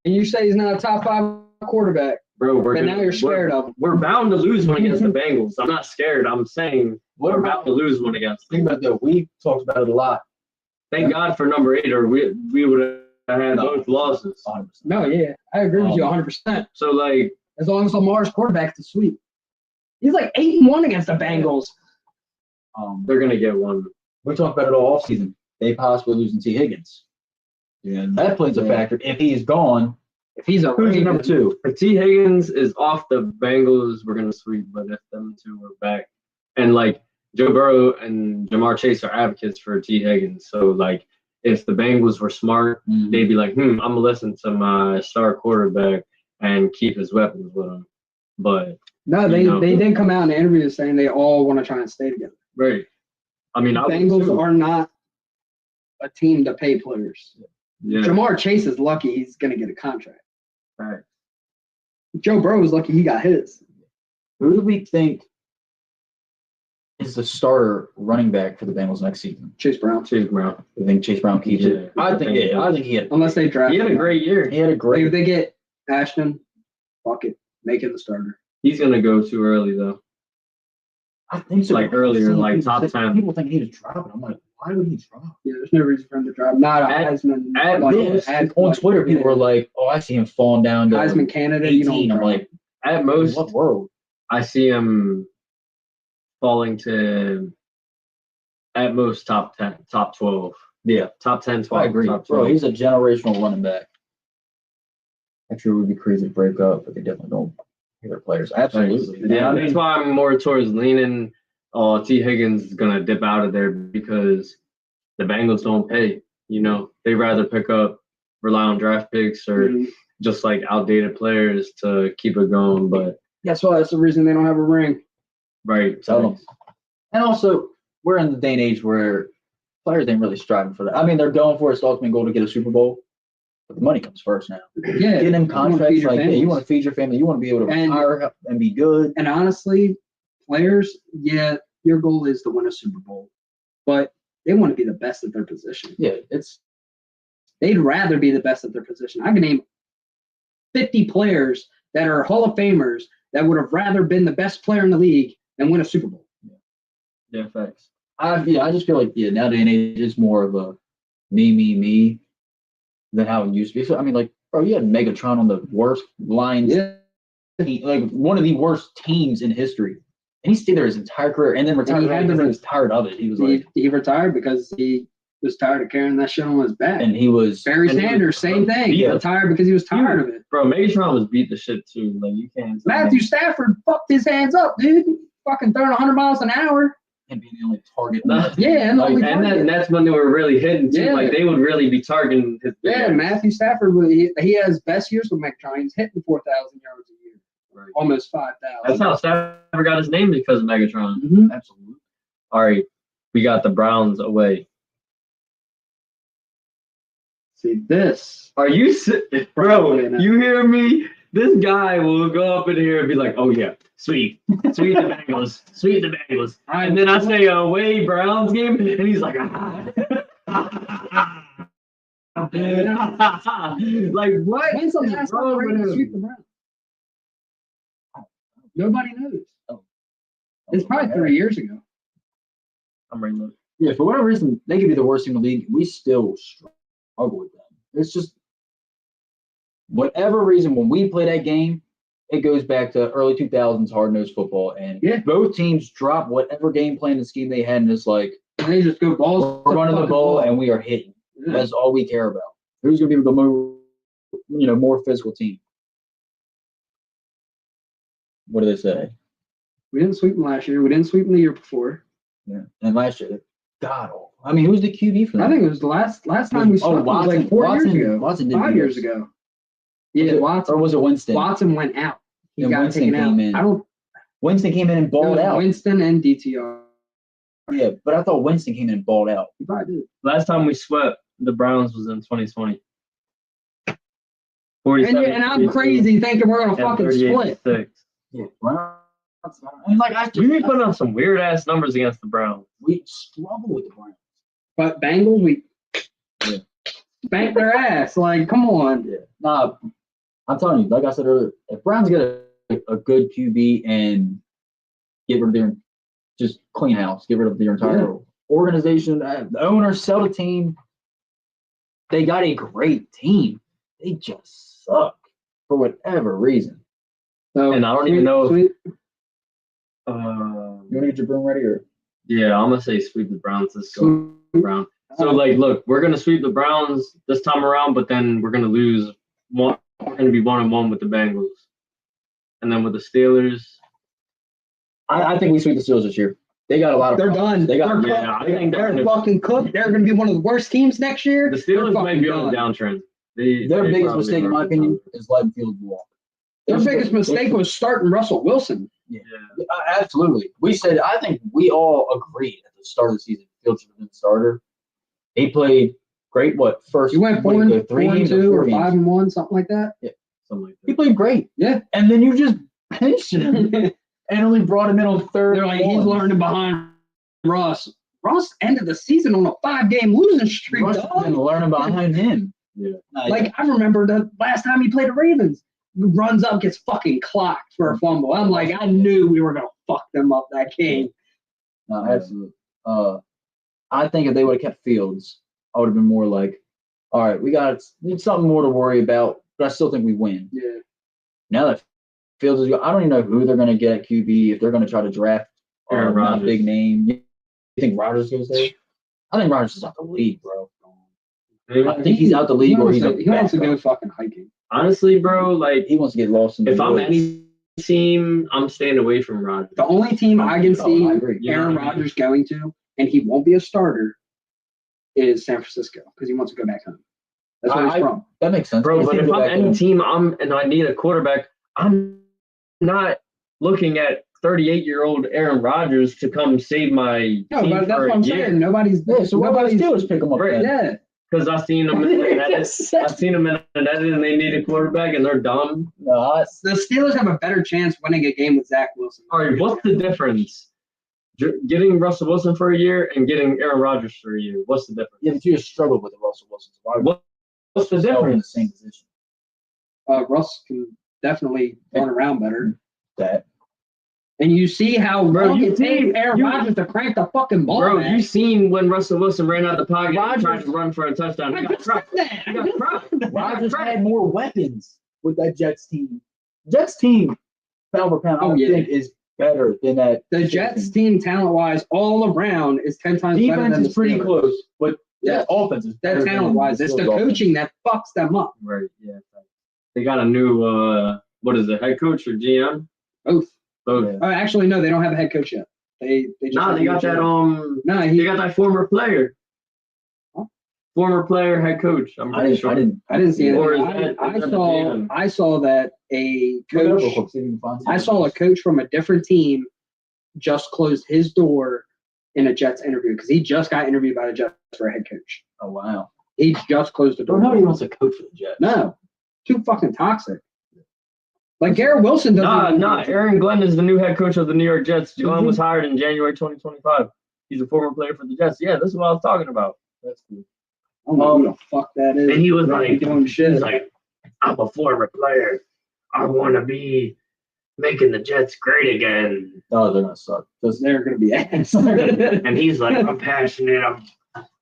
and you say he's not a top 5 quarterback. Bro, Now you're scared of him. We're bound to lose one against the Bengals. I'm not scared. I'm saying we're bound to lose one against them. Think about that. We talked about it a lot. Thank God for number 8, or we would have had both losses. 100%. No, yeah, I agree with you 100%. So As long as Lamar's quarterback to sweep, he's like 8-1 against the Bengals. they're gonna get one. We talked about it all offseason. They possibly losing T. Higgins. Yeah, that plays a factor. If he's gone, If he's a who's Raven, number 2? If T. Higgins is off the Bengals, we're gonna sweep. But if them two are back, and Joe Burrow and Jamar Chase are advocates for T. Higgins, so if the Bengals were smart, they'd be like, I'm gonna listen to my star quarterback and keep his weapons with him. But no, they did come out in the interview saying they all want to try and stay together. right, I mean, The Bengals are not a team to pay players. Yeah. Jamar Chase is lucky he's going to get a contract. Right. Joe Burrow is lucky he got his. Who do we think is the starter running back for the Bengals next season? Chase Brown. Chase Brown. I think Chase Brown keeps it. I think he had. Unless they draft He had a great year. He had a great. If they get Ashton, fuck it. Make him the starter. He's gonna go too early though. I think so. Earlier, People top say- 10. People think he was dropping. I'm like, why would he drop? Yeah, there's no reason for him to drop. Not a Heisman. On Twitter, people were like, "Oh, I see him falling down to Heisman candidate. 18." You don't I'm drop. like, At in most, what world? I see him falling to at most top 10, top 12. Yeah, Top 10, 12. I agree, Top bro. 12. He's a generational running back. Actually, it would be crazy to break up, but they definitely don't pay their players. Absolutely. Yeah, that's why I'm more towards leaning. T. Higgins is gonna dip out of there because the Bengals don't pay. They rather rely on draft picks or just outdated players to keep it going. But That's why that's the reason they don't have a ring. right, Tell them. And also, we're in the day and age where players ain't really striving for that. I mean, they're going for its ultimate goal to get a Super Bowl, but the money comes first now. Yeah. Getting them you wanna contracts, feed your you want families. to feed your family, you want to be able to retire and be good. And honestly, players, yeah, your goal is to win a Super Bowl, but they want to be the best at their position. Yeah, They'd rather be the best at their position. I can name 50 players that are Hall of Famers that would have rather been the best player in the league than win a Super Bowl. yeah, facts. I just feel like now day and age is more of a me than how it used to be. So I mean, bro, you had Megatron on the worst Lions, one of the worst teams in history, and he stayed there his entire career, and then retired. He was tired of it. He was he retired because he was tired of carrying that shit on his back. and he was Barry Sanders, same thing. He retired because he was tired of it. Bro, Megatron was beat the shit too. You can't. Matthew Stafford fucked his hands up, dude. Fucking throwing 100 miles an hour. and being the only target. Yeah, and that's when they were really hitting too. Yeah. They would really be targeting his. Yeah, Matthew Stafford, he has best years with Megatron. He's hitting 4,000 yards a year, Right. almost 5,000. That's how Stafford got his name because of Megatron. Mhm. Absolutely. All right, we got the Browns away. See this, Are you, bro? You hear me? This guy will go up in here and be like, "Oh yeah, sweet the Bengals, sweet the Bengals," and then I say away Browns game, and he's like, like what? When's the last time wrong the with Ravens him? sweep the Browns? Nobody knows. It's probably 3 years ago. I'm ready. Look. Yeah, for whatever reason, they could be the worst team in the league. We still struggle with them. It's just whatever reason when we play that game, it goes back to early 2000s hard-nosed football, and both teams drop whatever game plan and scheme they had, and it's like They just go balls. we're running the ball and we are hitting. Yeah. That's all we care about. Who's going to be the more physical team? What do they say? We didn't sweep them last year. We didn't sweep them the year before. Yeah, and last year, God, I mean, who's the QB for them? I think it was the last time we swept them was like 4 years ago. Watson didn't 5 beat years us. ago. Yeah, Watson. Or was it Winston? Watson went out. He And got Winston taken out. came in. Winston came in and balled out. Winston and DTR. Yeah, but I thought Winston came in and balled out. He probably did. Last time we swept the Browns was in 2020. And I'm crazy thinking we're gonna fucking split. Yeah, Browns. I mean, We be putting up some weird ass numbers against the Browns. We struggle with the Browns. But Bengals, we spank their ass. Like, come on. Yeah. Nah, I'm telling you, like I said earlier, if Browns get a good QB and get rid of their just clean house, get rid of their entire organization, the owners sell the team. They got a great team. They just suck for whatever reason. So, and I don't even know if you want to get your broom ready or? Yeah, I'm gonna say sweep the Browns. Let's go Browns. So like, look, we're gonna sweep the Browns this time around, but then we're gonna lose one. We're gonna be 1-1 with the Bengals, and then with the Steelers. I think we sweep the Steelers this year. They got a lot of. They're done. I think they're fucking cooked. They're gonna be one of the worst teams next year. The Steelers might be on a downtrend. Their biggest mistake, in my opinion, is letting Fields walk. Their biggest mistake was starting Russell Wilson. Yeah, absolutely. I think we all agreed at the start of the season, Fields should have been the starter. He played great. He went 4-2 or 5-1, something like that. Yeah, something like that. He played great. Yeah, and then you just benched him and only brought him in on third. They're like, he's learning behind Russ. Russ ended the season on a 5-game losing streak. Russ has been learning behind him. Yeah, like I remember the last time he played the Ravens. Runs up, gets fucking clocked for a fumble. I'm like, I knew we were gonna fuck them up that game. No, absolutely. I think if they would have kept Fields, I would have been more like, all right, we got something more to worry about, but I still think we win. Yeah. Now that Fields is, I don't even know who they're gonna get at QB. If they're gonna try to draft a big name, you think Rodgers goes there? I think Rodgers is out the league, bro. I think he's out the league, or he wants to go fucking hiking. Honestly, bro, like he wants to get lost in the woods. I'm any team, I'm staying away from Rodgers. The only team I can see Aaron Rodgers going to, and he won't be a starter, is San Francisco because he wants to go back home. That's where he's from. That makes sense, bro. But if I'm any team, and I need a quarterback, I'm not looking at 38-year-old Aaron Rodgers to come save my team. No, but that's what I'm saying. Nobody's Steelers pick him up. Right. Yeah. Because I've seen them in an edit, and they need a quarterback, and they're dumb. No, the Steelers have a better chance winning a game with Zach Wilson. All right, what's the difference? Getting Russell Wilson for a year and getting Aaron Rodgers for a year. What's the difference? Yeah, but you just struggled with the Russell Wilson. What's the difference? In the same position. Russ can definitely run around better. That. And you see how long it takes Aaron Rodgers to crank the fucking ball. Bro, you seen when Russell Wilson ran out the pocket and tried to run for a touchdown. He got crushed. Rodgers had more weapons with that Jets team. Jets team, pound for pound, I think is better than that. The Jets team, talent-wise, all around is 10 times better than the Defense is pretty close, but offense is better. Talent-wise, it's the coaching that fucks them up. Right, yeah. They got a new, head coach or GM? Both. Yeah. Actually, no, they don't have a head coach yet. They got that. They got that former player. Huh? Former player, head coach. I'm pretty sure. I didn't see it. I saw that a coach. I saw a coach from a different team just closed his door in a Jets interview because he just got interviewed by the Jets for a head coach. Oh wow! He just closed the door. Nobody wants to coach for the Jets. No, too fucking toxic. Like Garrett Wilson doesn't. Aaron Glenn is the new head coach of the New York Jets. Glenn was hired in January 2025. He's a former player for the Jets. Yeah, this is what I was talking about. That's cool. I don't know who the fuck that is. And he was like, doing shit. He's like, I'm a former player. I want to be making the Jets great again. Oh, they're gonna suck. They're gonna be ass. And he's like, I'm passionate.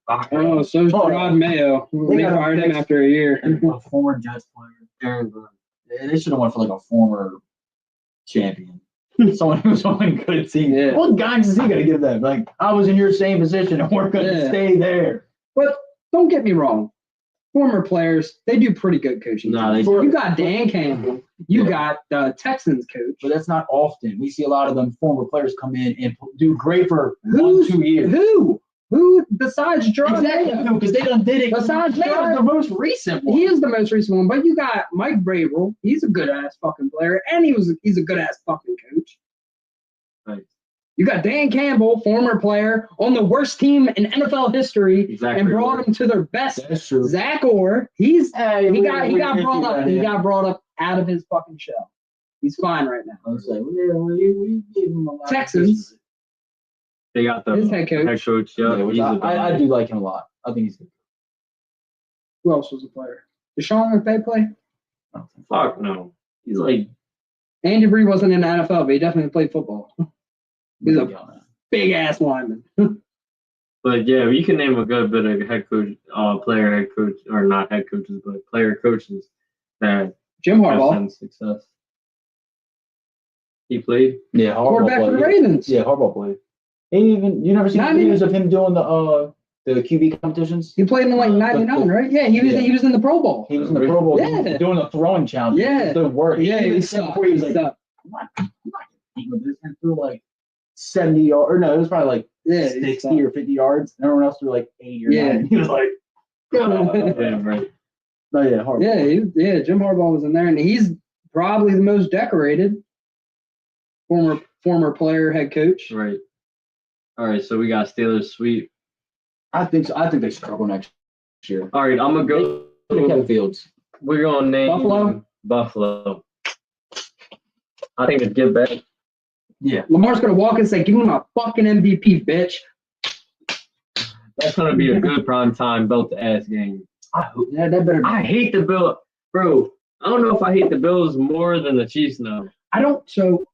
So is Rod Mayo. They fired him after a year. A former Jets player, Aaron Glenn. They should have went for like a former champion. Someone who's on a good team. Yeah. What guidance is he going to give them? Like, I was in your same position and we're going to stay there. But don't get me wrong. Former players, they do pretty good coaching. You got Dan Campbell. You got the Texans coach. But that's not often. We see a lot of them former players come in and do great for 1-2 years. Who besides Jordan? Exactly, because they done did it. Besides Jordan, the most recent one. He is the most recent one, but you got Mike Vrabel. He's a good ass fucking player, and he's a good ass fucking coach. You got Dan Campbell, former player, on the worst team in NFL history, and brought him to their best. That's true. Zach Orr, he got brought up. He got brought up out of his fucking shell. He's fine right now. I was like, we gave him a lot. Texans. They got the His head coach. Yeah, I do like him a lot. I think he's good. Who else was a player? Did Sean McVay play? Fuck no. He's like Andy Reid wasn't in the NFL, but he definitely played football. He's a big ass lineman. But yeah, you can name a good bit of head coach, player head coach, or not head coaches, but player coaches that Jim Harbaugh have success. He played. Yeah, Harbaugh quarterback played. for the Ravens. Yeah, Harbaugh played. And you never seen videos of him doing the QB competitions? He played in like '99, right? Yeah, he was in the Pro Bowl. He was in the Pro Bowl. Yeah. Doing the throwing challenge. Yeah, the work. Yeah, he was like, I'm not competing with this. And threw like 70 yards, or no, it was probably like 60 or 50 yards. And everyone else threw like 80 or 90. He was like, yeah, right. Oh yeah, Harbaugh. Yeah, Jim Harbaugh was in there, and he's probably the most decorated former player, head coach. Right. All right, so we got Steelers sweep. I think so. I think they struggle next year. All right, I'm gonna go. Kevin Fields. We're gonna name Buffalo. I think it's get back. Yeah. Lamar's gonna walk and say, "Give me my fucking MVP, bitch." That's gonna be a good prime time belt ass game. That better. I hate the Bills, bro. I don't know if I hate the Bills more than the Chiefs now. I don't. So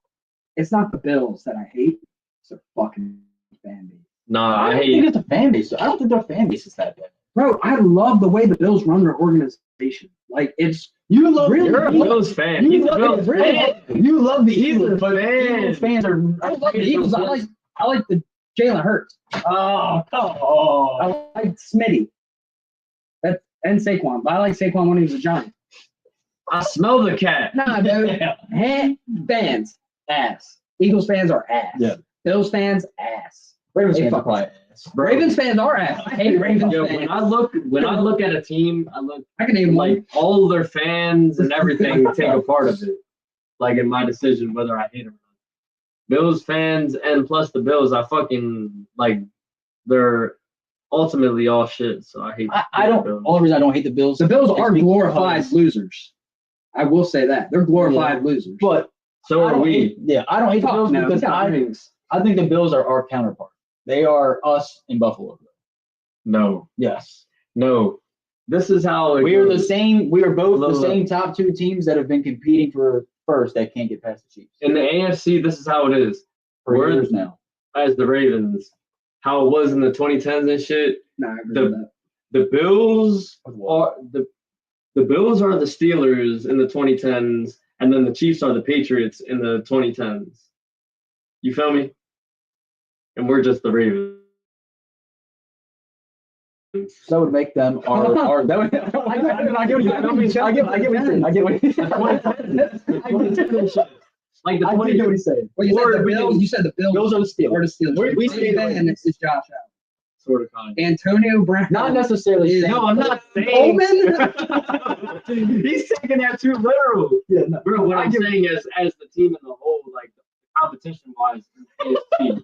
it's not the Bills that I hate. It's their fucking fan base. Nah, I think it's a fan base. I don't think their fan base is that bad. Bro, I love the way the Bills run their organization. Like it's you love. Really, you're a Bills fan. You love the Eagles, but Eagles fans are. I love the Eagles. I like the Jalen Hurts. Oh, come on. I like Smitty. And Saquon. But I like Saquon when he was a Giant. I smell the cat. Nah, dude. Fans, ass. Eagles fans are ass. Yeah. Bills fans, ass. Ravens fans are probably ass. Ravens fans are ass. I hate Ravens fans. When I look at a team, I can name like all their fans and everything take a part of it. Like in my decision whether I hate them or not. Bills fans and plus the Bills, I fucking like they're ultimately all shit. So I hate I don't only reason I don't hate the Bills. The Bills are glorified losers. I will say that. They're glorified losers. But so are we. I don't hate the Bills because I think the Bills are our counterpart. They are us in Buffalo. No. Yes. No. This is how we are the same. We are both the same top two teams that have been competing for first that can't get past the Chiefs. In the AFC, this is how it is. For years now. As the Ravens, how it was in the 2010s and shit. Nah, I agree with that. The Bills are the Bills are the Steelers in the 2010s, and then the Chiefs are the Patriots in the 2010s. You feel me? And we're just the Ravens. That would make them our that would, I get what you're saying. Like the I get what he's saying. Well, you said the Bills. Bills are the Steelers. We say that, and it's just Josh Allen. Sort of kind. Antonio Brown. Not necessarily. No, I'm not saying. He's taking that too literal. Yeah, no. Bro, what I'm saying is, as the team in the whole, like competition-wise, AFC,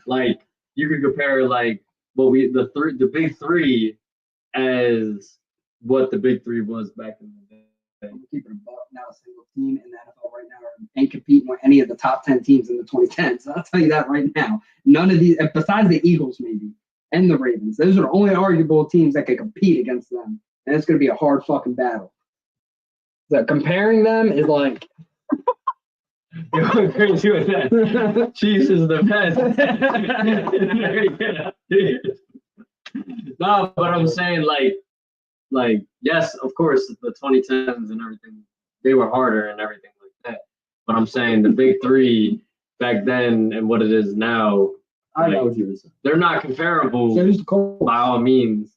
like you could compare, like the big three as what the big three was back in the day. I'm keeping a buck. Not a single team in the NFL right now ain't competing with any of the top 10 teams in the 2010s. I'll tell you that right now. None of these, besides the Eagles maybe, and the Ravens, those are the only arguable teams that can compete against them. And it's going to be a hard fucking battle. So comparing them is like... You're going crazy with that. Chiefs is the best. No, but I'm saying like yes, of course, the 2010s and everything, they were harder and everything like that. But I'm saying the big three back then and what it is now, I know what you were saying. They're not comparable by all means.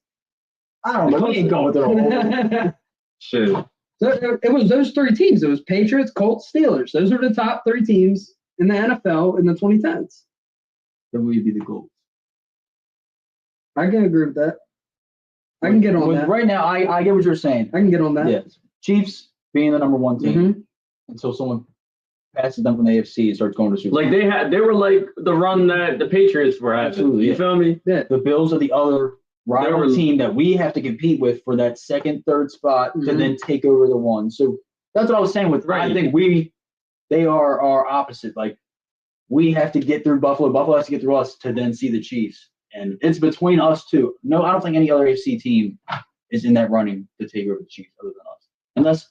I don't know. We ain't going with their whole shit. So it was those three teams. It was Patriots, Colts, Steelers. Those are the top three teams in the NFL in the 2010s. Then we'd be the Colts. I can agree with that. I can get on that. Right now, I get what you're saying. I can get on that. Yes. Chiefs being the number one team until someone passes them from the AFC and starts going to Super Bowl. Like they were like the run that the Patriots were at. Absolutely, You yeah. feel me? Yeah. The Bills are the other rival team that we have to compete with for that second, third spot to then take over the one. So that's what I was saying with I think they are our opposite. Like we have to get through Buffalo. Buffalo has to get through us to then see the Chiefs. And it's between us two. No, I don't think any other AFC team is in that running to take over the Chiefs other than us. Unless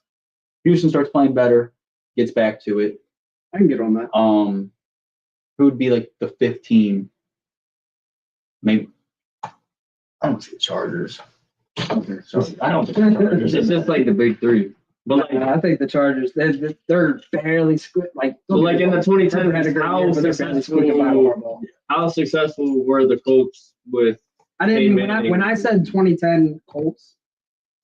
Houston starts playing better, gets back to it. I can get on that. Who would be like the fifth team? Maybe I don't see the Chargers. I don't think the Chargers. It's just like the big three. But like, I think the Chargers, they're fairly like in the 2010s, how successful were the Colts with? I didn't when I said 2010 Colts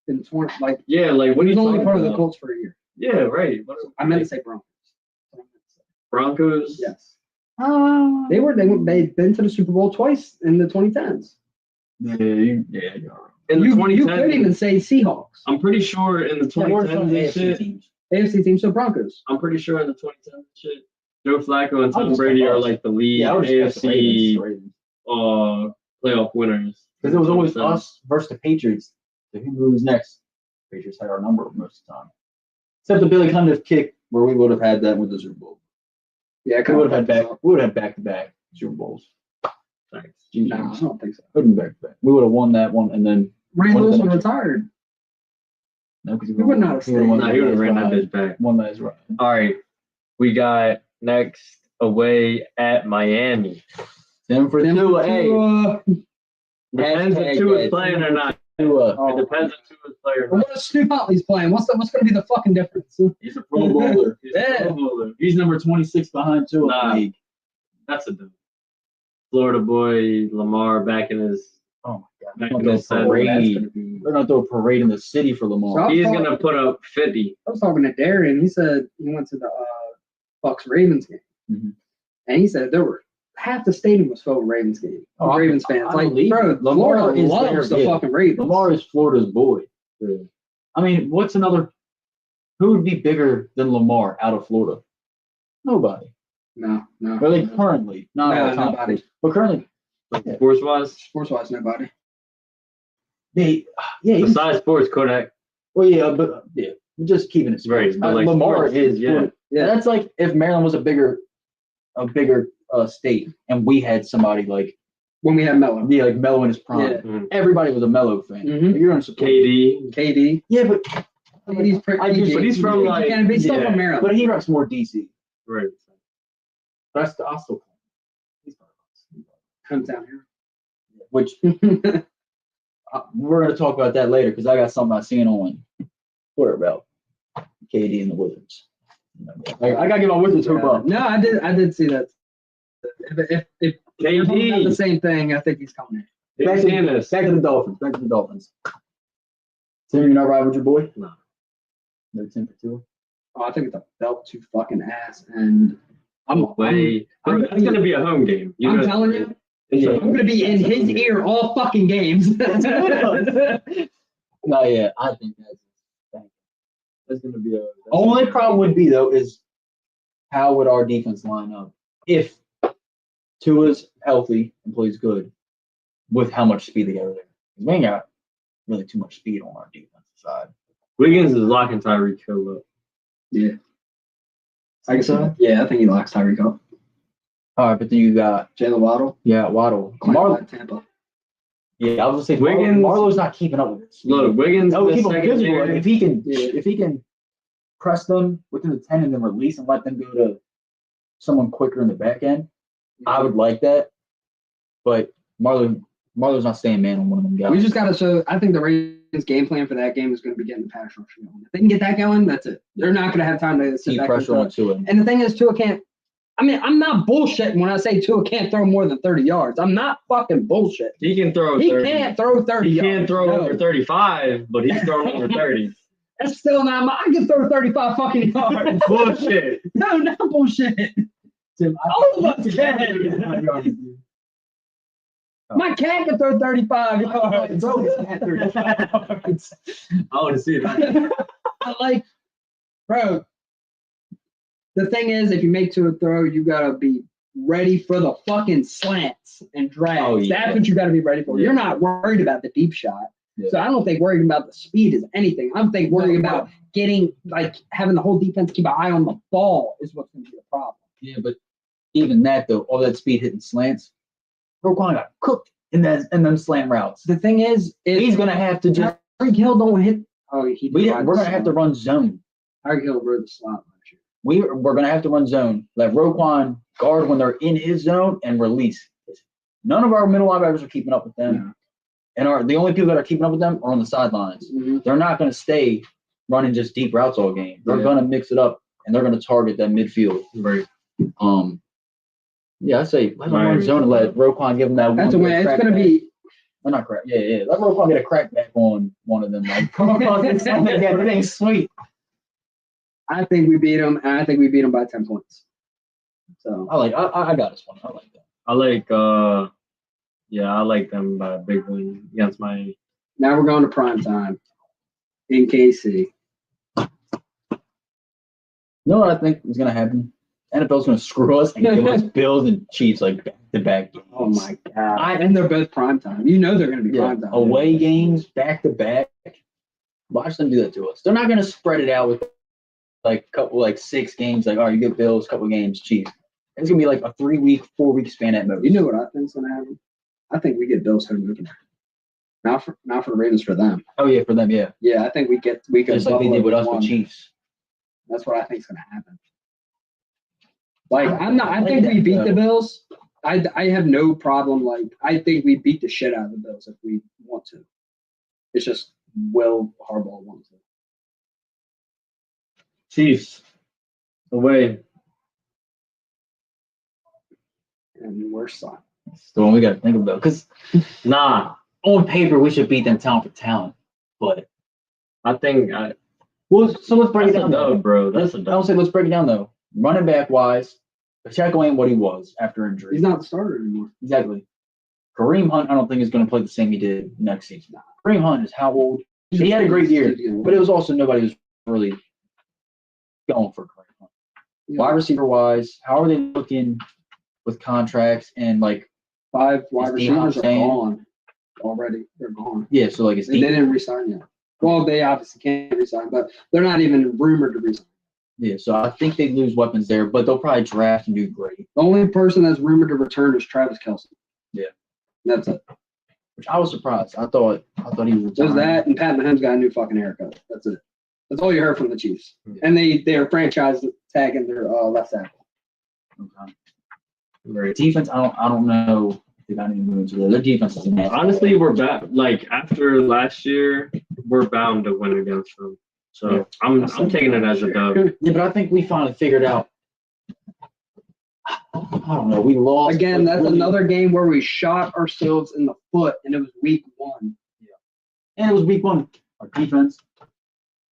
in 20 like when he's you only part of the Colts for a year. Yeah, right. I meant to say Broncos. Broncos. Yes. They've been to the Super Bowl twice in the 2010s. Yeah. In the 2010s, you could even say Seahawks. I'm pretty sure in the 2010s, AFC teams, so Broncos. I'm pretty sure in the 2010s shit, Joe Flacco and Tom Brady are like the lead AFC playoff winners. Because it was always us versus the Patriots. So who was next? Patriots had our number most of the time. Except the Billy Cundiff kick where we would have had that with the Super Bowl. Yeah, we would have had back-to-back Super Bowls. Thanks. No, I don't think so. Wouldn't back-to-back. We would have won that one and then Ray Wilson retired. No, because he would not have stayed. No, he would have ran that bitch back. One that is right. All right. We got next away at Miami. 10 for 2. Hey. Depends if Tua is playing or not. It depends if Tua is playing or not. What if Stu Huntley's playing? What's going to be the fucking difference? He's a Pro Bowler. He's number 26 behind Tua in the league. That's a dude. Florida boy Lamar back in his. Oh my God! They're gonna throw a parade in the city for Lamar. He's gonna put up 50. I was talking to Darren. He said he went to the Bucks Ravens game, and he said there were half the stadium was full of Ravens game. Ravens fans, bro, Lamar loves the fucking Ravens. Lamar is Florida's boy. Yeah. I mean, what's another? Who would be bigger than Lamar out of Florida? Nobody. No. Or like currently, nobody. But currently. Sports-wise, nobody. Besides sports, Kodak. Well, but we're just keeping it straight. Right, Lamar is. Yeah. That's like if Maryland was a bigger state, and we had somebody like when we had Melo. Yeah, like Melo in his prime. Yeah. Everybody was a Melo fan. You're gonna support KD. Yeah, but he's from like. He's still from Maryland, but he reps more DC. Right. That's the also. Hometown here. Which we're gonna talk about that later because I got something I seen on Twitter about KD and the Wizards. I gotta get my Wizards hoop up. No, I did see that. If KD the same thing, I think he's coming in. Back to the Dolphins. So you're not riding with your boy? No. No 10 for 2. Oh, I think it's a belt to fucking ass, and it's gonna be a home game. I'm telling you. I'm going to be in his ear all fucking games. No, yeah, I think that's going to be a. Only problem would be, though, is how would our defense line up if Tua's healthy and plays good with how much speed they got there? We ain't got really too much speed on our defensive side. Wiggins is locking Tyreek Hill up. Yeah. I guess so. Yeah, I think he locks Tyreek up. All right, but then you got Jalen Waddle. Yeah, Waddle. Tampa. Yeah, I was gonna say Wiggins. Marlowe's not keeping up with this. Look, Wiggins. Keep him visible. If he can press them within the 10 and then release and let them go to someone quicker in the back end, I would like that. But Marlowe's not staying man on one of them guys. We just got to show. I think the Ravens' game plan for that game is going to be getting the pass rush going. If they can get that going, that's it. They're not going to have time to sit keep back pressure on Tua. And the thing is, Tua can't. I mean, I'm not bullshitting when I say Tua can't throw more than 30 yards. I'm not fucking bullshit. He can throw. He can't throw 30. He can't throw over 35, but he's throwing over 30. That's still not. I can throw 35 fucking yards. Bullshit. No, not bullshit. Tim, all of us can. My cat can throw 35 yards. I want to see that. Like, bro. The thing is, if you make to a throw, you gotta be ready for the fucking slants and drags. Oh, yeah. That's what you gotta be ready for. Yeah. You're not worried about the deep shot. Yeah. So I don't think worrying about the speed is anything. I'm worrying about having the whole defense keep an eye on the ball is what's gonna be the problem. Yeah, but even that though, all that speed hitting slants, Roquan got cooked in them slant routes. The thing is He's gonna have to just. Tyreek Hill don't hit. Oh, We're gonna have to run zone. Tyreek Hill rode the slot last year. We're gonna have to run zone. Let Roquan guard when they're in his zone and release. None of our middle linebackers are keeping up with them, and the only people that are keeping up with them are on the sidelines. Mm-hmm. They're not gonna stay running just deep routes all game. They're gonna mix it up and they're gonna target that midfield. Right. Yeah, I say let them run zone and let Roquan give them that. That's a win. It's gonna be. I'm not crack. Yeah. Let Roquan get a crack back on one of them. Like, it ain't sweet. I think we beat them, and I think we beat them by 10 points. So I got this one. I like that. I like them by a big win against Miami. Now we're going to prime time in KC. You know what I think is gonna happen? NFL's gonna screw us and give us Bills and Chiefs like back to back games. Oh my god! And they're both prime time. You know they're going to be prime time. Away games back to back. Watch them do that to us. They're not gonna spread it out with couple 6 games. Like, all right, you get Bills, couple games, Chiefs. It's gonna be like a 3-week, 4-week span at most. You know what I think's going to happen? I think we get Bills home opener. Not for the Ravens, for them. Oh yeah, for them, yeah. Yeah, I think we go just like they did with us with Chiefs. That's what I think's going to happen. I think we beat the Bills. I have no problem. I think we beat the shit out of the Bills if we want to. It's just will Harbaugh want to. Chiefs away. And we're stuck. That's the one we got to think about. Because on paper we should beat them talent for talent, but I think so let's break it down, though, bro. That's a dub. I'll say let's break it down though. Running back wise, Pacheco ain't what he was after injury. He's not the starter anymore. Exactly. Kareem Hunt, I don't think is going to play the same he did next season. Kareem Hunt is how old? He had a great year, but it was also nobody was really going for Kareem Hunt. Yeah. Wide receiver wise, how are they looking with contracts and 5 wide receivers are gone already? They're gone. Yeah, so they didn't resign yet. Well, they obviously can't resign, but they're not even rumored to resign. Yeah, so I think they lose weapons there, but they'll probably draft and do great. The only person that's rumored to return is Travis Kelce. Yeah, that's it. Which I was surprised. I thought he was. There's that, and Pat Mahomes got a new fucking haircut. That's it. That's all you heard from the Chiefs. Yeah. And they're franchise tagging their left tackle. Okay. Right. Defense, I don't know if they got any moves there. Their defense is nasty. Honestly, we're back. After last year, we're bound to win against them. So yeah. I'm taking it as a dub. Yeah, but I think we finally figured out. I don't know. We lost. Again, that's another game where we shot ourselves in the foot, and it was week 1. Yeah. And it was week 1. Our defense,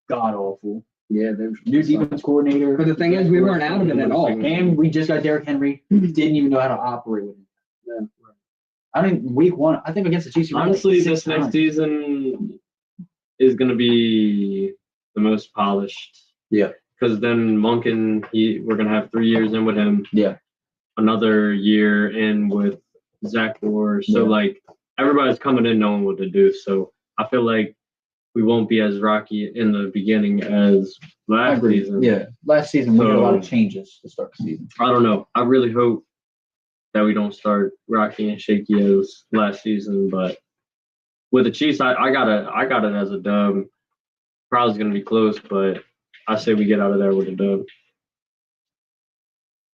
god awful. Yeah, they were new defense coordinator. But the thing is, we weren't out of it at all. And we just got Derrick Henry. Didn't even know how to operate with him. Yeah. I mean, week 1, I think against the Chiefs. Honestly, this next season is going to be the most polished. Yeah. Because then Monken, we're going to have 3 years in with him. Yeah. Another year in with Zach Moore. So, everybody's coming in knowing what to do. So, I feel like we won't be as rocky in the beginning as last season. Yeah. Last season, we had a lot of changes to start the season. I don't know. I really hope that we don't start rocky and shaky as last season. But with the Chiefs, I got it as a dub. Probably going to be close, but I say we get out of there with a dub.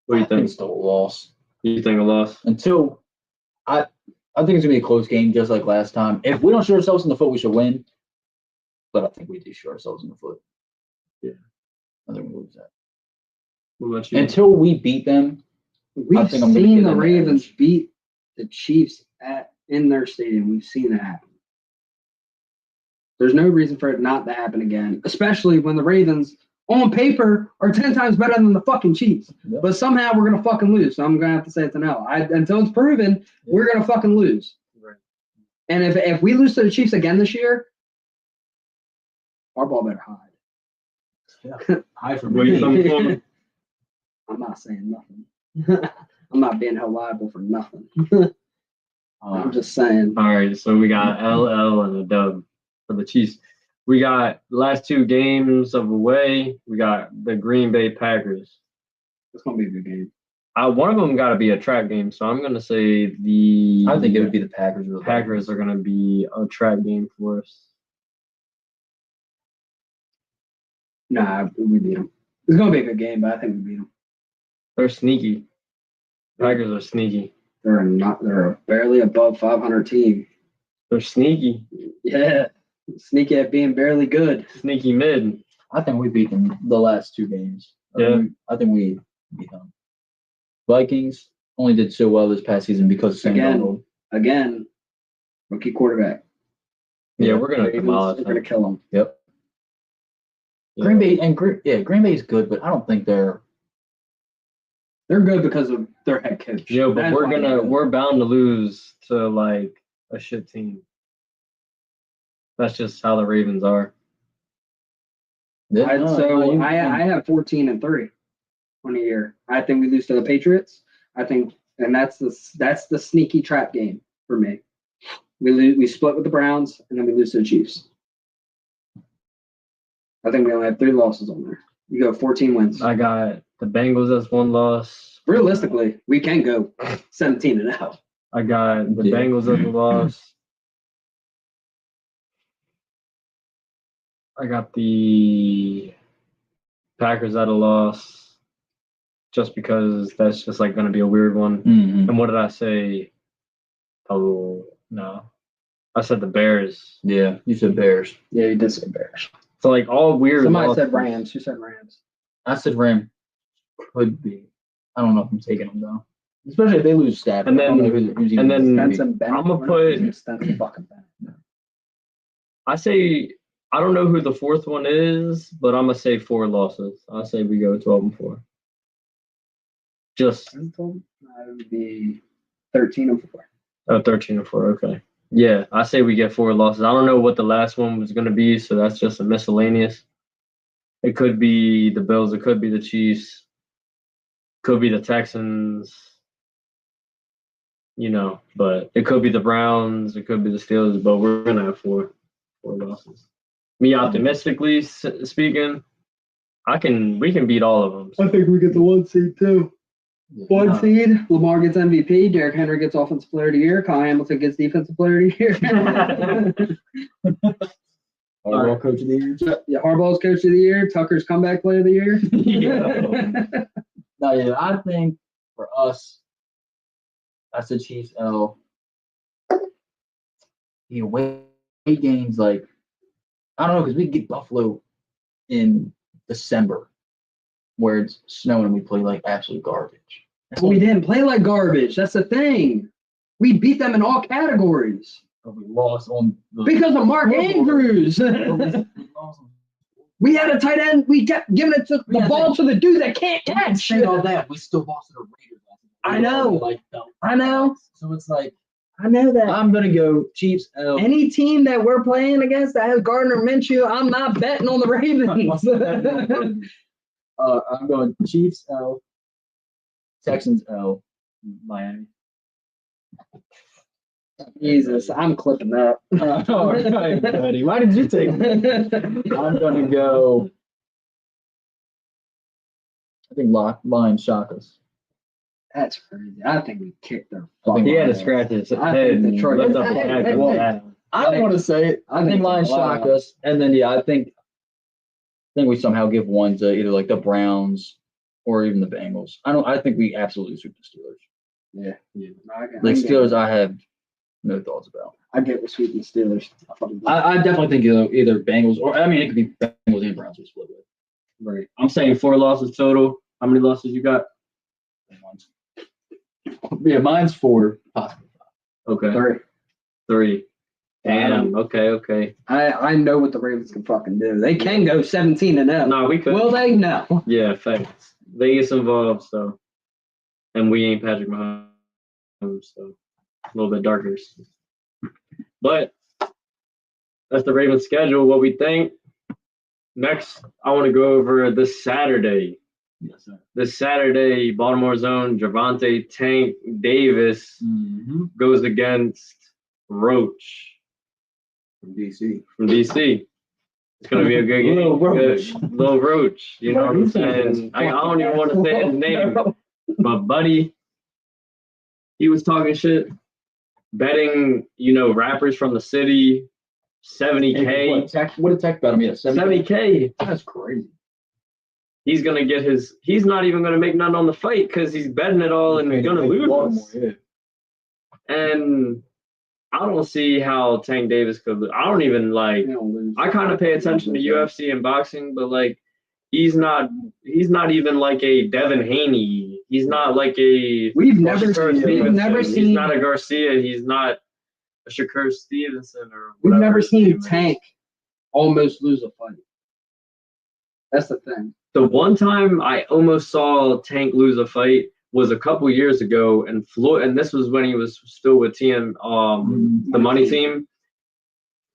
What do you think? It's still a loss. You think a loss? Until I think it's gonna be a close game, just like last time. If we don't shoot ourselves in the foot, we should win. But I think we do shoot ourselves in the foot. Yeah, I think we lose that. What about you? Until we beat them, we've seen the Ravens beat the Chiefs in their stadium. We've seen that happen. There's no reason for it not to happen again, especially when the Ravens, on paper, are 10 times better than the fucking Chiefs. Yep. But somehow we're going to fucking lose. So I'm going to have to say it's an L. Until it's proven, we're going to fucking lose. Right. And if we lose to the Chiefs again this year, our ball better hide. Yeah. Hide from me. I'm not saying nothing. I'm not being held liable for nothing. I'm just saying. All right, so we got LL and a dub for the Chiefs. We got last two games of away. We got the Green Bay Packers. It's gonna be a good game. One of them got to be a trap game, so I'm gonna say the. I think it would be the Packers. Or the Packers are gonna be a trap game for us. Nah, we beat them. It's gonna be a good game, but I think we beat them. They're sneaky. Packers are sneaky. They're not. They're a barely above 500 team. They're sneaky. Yeah, sneaky at being barely good. Sneaky mid. I think we beat them the last two games. I think we beat them. Vikings only did so well this past season because of Sam Darnold. Again, rookie quarterback. Yeah, we're gonna demolish. We're gonna kill them. Yep. Yeah. Green Bay, Green Bay is good, but I don't think they're good because of their head coach. Yeah, but we're bound to lose to like a shit team. That's just how the Ravens are. Yeah, I have 14-3 on a year. I think we lose to the Patriots. I think, and that's the sneaky trap game for me. We split with the Browns, and then we lose to the Chiefs. I think we only have 3 losses on there. You go 14 wins. I got the Bengals as 1 loss. Realistically, we can go 17-0. I got the Bengals as a loss. I got the Packers at a loss, just because that's just like going to be a weird one. Mm-hmm. And what did I say? Oh, no. I said the Bears. Yeah, you said Bears. Yeah, you did say Bears. So like all weird. Somebody losses. said Rams. Who said Rams? I said Rams. Could be. I don't know if I'm taking them though. Especially if they lose Stafford. And then I'm gonna put. I say I don't know who the fourth one is, but I'm gonna say 4 losses. I say we go 12-4. Just. That would be 13-4. Oh, 13-4. Okay. Yeah, I say we get 4 losses. I don't know what the last one was gonna be, so that's just a miscellaneous. It could be the Bills. It could be the Chiefs. Could be the Texans. But it could be the Browns. It could be the Steelers. But we're gonna have 4 losses. Me optimistically speaking, we can beat all of them. I think we get the 1 seed too. 1 seed. Lamar gets MVP. Derrick Henry gets Offensive Player of the Year. Kyle Hamilton gets Defensive Player of the Year. Harbaugh Coach of the Year. Yeah, Harbaugh's Coach of the Year. Tucker's Comeback Player of the Year. No, yeah, I think for us, that's the Chiefs L. The away games, like, I don't know, because we get Buffalo in December where it's snowing and we play like absolute garbage. We didn't play like garbage. That's the thing. We beat them in all categories. But we lost on because of Mark Andrews. We had a tight end. We kept giving it to the ball to the dude that can't catch. Saying all that, we still lost to the Raiders. I know. I know. So it's like, I know that. I'm gonna go Chiefs L. Any team that we're playing against that has Gardner Minshew, I'm not betting on the Ravens. I'm going Chiefs L. Texans L. Miami. Jesus, I'm clipping that. All right, buddy. Why did you take it? I'm gonna go. I think Lions shock us. That's crazy. I think we kicked their. He had to scratch his head. Lift up his head. I don't want to say it. I think Lions shock us, and then I think we somehow give one to either like the Browns or even the Bengals. I think we absolutely sweep the Steelers. Yeah. Like Steelers, I have no thoughts about. I get with sweeping Steelers. I definitely think either Bengals or it could be Bengals and Browns we split with. Right. I'm saying 4 losses total. How many losses you got? Yeah, mine's 4, possibly 5. Okay. 3. Damn. Okay. I know what the Ravens can fucking do. They can go 17-0. No, we could. Will they? No. Yeah, facts. Vegas involved, so, and we ain't Patrick Mahomes, so a little bit darker. But that's the Ravens schedule. What we think. Next, I want to go over this Saturday. Yes, sir. This Saturday, Baltimore's own Javante Tank Davis goes against Roach From DC. from DC. It's gonna be a good game. Little Roach. You know what I'm saying? I don't even want to say his name, but buddy, he was talking shit, betting, rappers from the city, 70K. What did Tech bet him? Yeah, 70K. That's crazy. He's gonna get he's not even gonna make nothing on the fight because he's betting it all and gonna lose. Yeah. And I don't see how Tank Davis could lose. I don't even I kind of pay attention to UFC and boxing, but he's not even like a Devin Haney. He's not like a we've never seen. He's not a Garcia. He's not a Shakur Stevenson or whatever. We've never seen Tank almost lose a fight. That's the thing. The one time I almost saw Tank lose a fight was a couple years ago, and Floyd, and this was when he was still with the Money Team.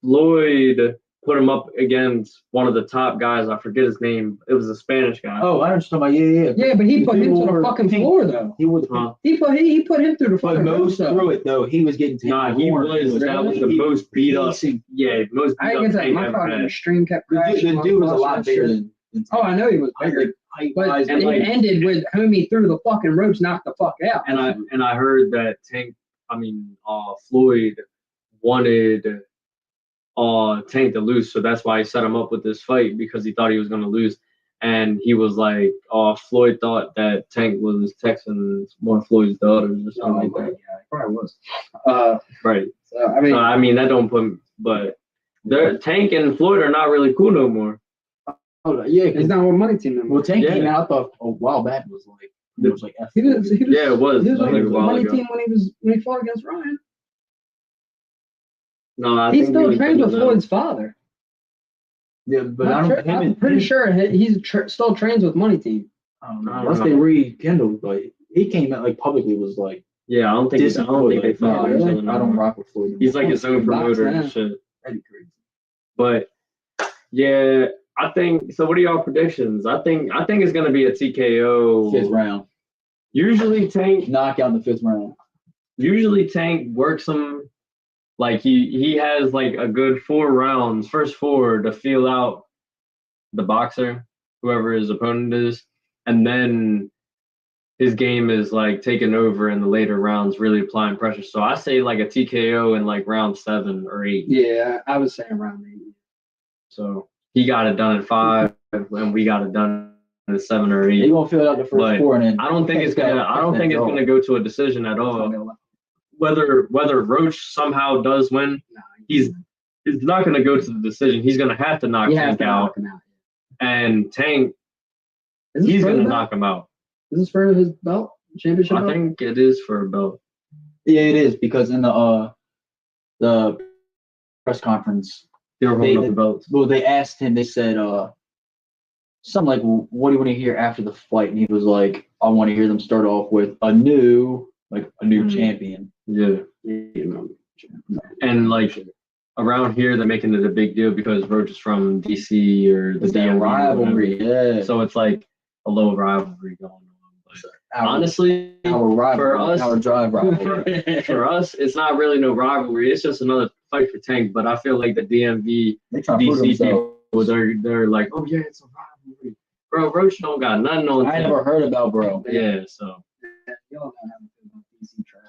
Floyd put him up against one of the top guys. I forget his name. It was a Spanish guy. Oh, I understand. Yeah, but he put him to the fucking floor though. He was. He put him through the fucking most through it though. He was getting. Nah, he was. That was the most beat up. Yeah, most beat up. My fucking stream kept crashing. The dude was a lot bigger than. Oh, I know he was bigger. But it ended with homie threw the fucking ropes, knocked the fuck out. And I heard that Floyd wanted Tank to lose, so that's why he set him up with this fight because he thought he was gonna lose. And he was like, Floyd thought that Tank was texting one of Floyd's daughters or something like that. Yeah, he probably was. Right. So I mean that don't put, but Tank and Floyd are not really cool no more. Oh yeah, he's not with Money Team anymore. Well, Tank came out a while back. It was like he was yeah, it was. He was like with Money Team when he fought against Ryan. No, he still trains with Floyd's father. Yeah, but I'm pretty sure he's still trains with Money Team. I don't know. Unless they rekindled, he came out publicly was like. Yeah, I don't think they fought. I don't rock with Floyd. He's like his own promoter and shit. That'd be crazy. But yeah, I think so. What are y'all predictions? I think it's gonna be a TKO. 5th round. Usually Tank knockout in the 5th round. Usually Tank works him he has a good 4 rounds, first 4 to feel out the boxer, whoever his opponent is, and then his game is taking over in the later rounds, really applying pressure. So I say a TKO in round 7 or 8. Yeah, I was saying round 8. So he got it done in 5, and we got it done in 7 or 8. He gonna fill out the first 4, and then I don't think it's gonna go to a decision at all. Whether Roach somehow does win, he's not gonna go to the decision. He's gonna have to knock Tank out. And Tank, he's gonna knock him out. Is this for his belt? Championship belt? I think it is for a belt. Yeah, it is because in the press conference. They were holding up the belts. Well, they asked him. They said, something "What do you want to hear after the fight?" And he was like, "I want to hear them start off with a new champion." Yeah. And around here, they're making it a big deal because Roach is from DC or the DMV rivalry. Yeah. So it's a little rivalry going on. But honestly, for us, it's not really no rivalry. It's just another fight for Tank. But I feel like the DMV, DC people, they're like, oh yeah, it's a rivalry. Bro, Roach don't got nothing on. I never heard about bro. Yeah, so. Y'all know how to feel about DC trash.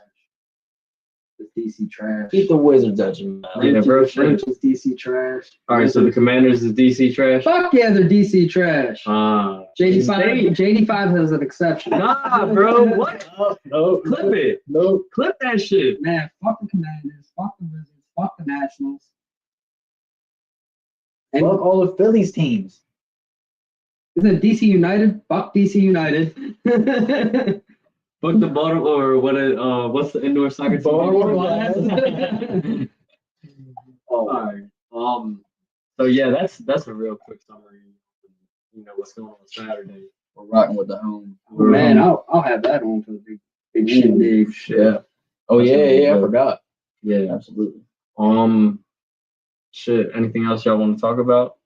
The DC trash. Keep the Wizards at your mouth. Yeah, bro. Roach is DC trash. All right, so the Commanders is DC trash. Fuck yeah, they're DC trash. JD5 has an exception. Nah, bro. What? No. Clip it. No. Clip that shit. Man, fuck the Commanders. Fuck the Wizards. Fuck the Nationals. And fuck all the Phillies teams. Isn't it DC United? Fuck DC United. Fuck the Baltimore, or what's the indoor soccer team? Baltimore. All right. So yeah, that's a real quick summary. What's going on Saturday. We're rocking with the home. Man, I'll have that on for the big shit. Yeah. Oh yeah, I forgot. Yeah, absolutely. Shit. Anything else y'all want to talk about?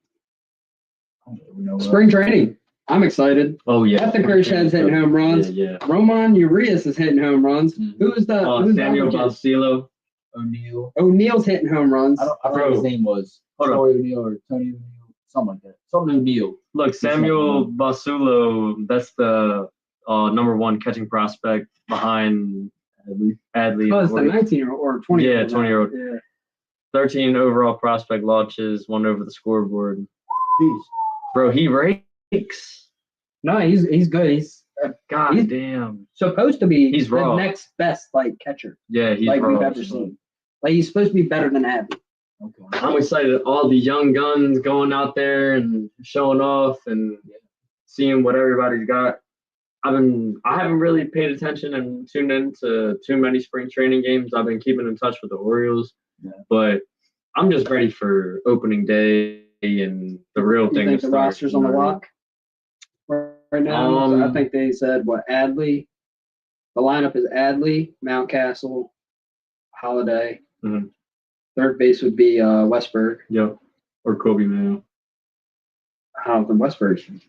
Spring training. I'm excited. Oh yeah. Ethan Kershaw's hitting home runs. Yeah. Roman Urias is hitting home runs. Mm-hmm. Who's the Samuel Balsillo? O'Neal. O'Neal's hitting home runs. I don't know what his name was. Troy O'Neal or Tony O'Neal. Something like that. Something O'Neal. Look, Samuel Balsillo, that's the number 1 catching prospect behind Adley. Oh, it's the 19-year-old or 20-year-old. Yeah, 20-year-old. Yeah. 13 overall prospect launches, 1 over the scoreboard. Jeez. Bro, he rakes. No, he's good. He's Damn. supposed to be He's the raw. next best catcher Yeah, he's like raw. we've ever seen. Like he's supposed to be better than Adley. Okay. I'm excited. All the young guns going out there and showing off and seeing what everybody's got. I haven't really paid attention and tuned in to too many spring training games. I've been keeping in touch with the Orioles, but I'm just ready for opening day and the real thing. You think the roster's on the lock right now? I think they said Adley. The lineup is Adley, Mountcastle, Holiday. Mm-hmm. Third base would be Westberg. Yep, or Kobe Mayo. I don't think Westberg.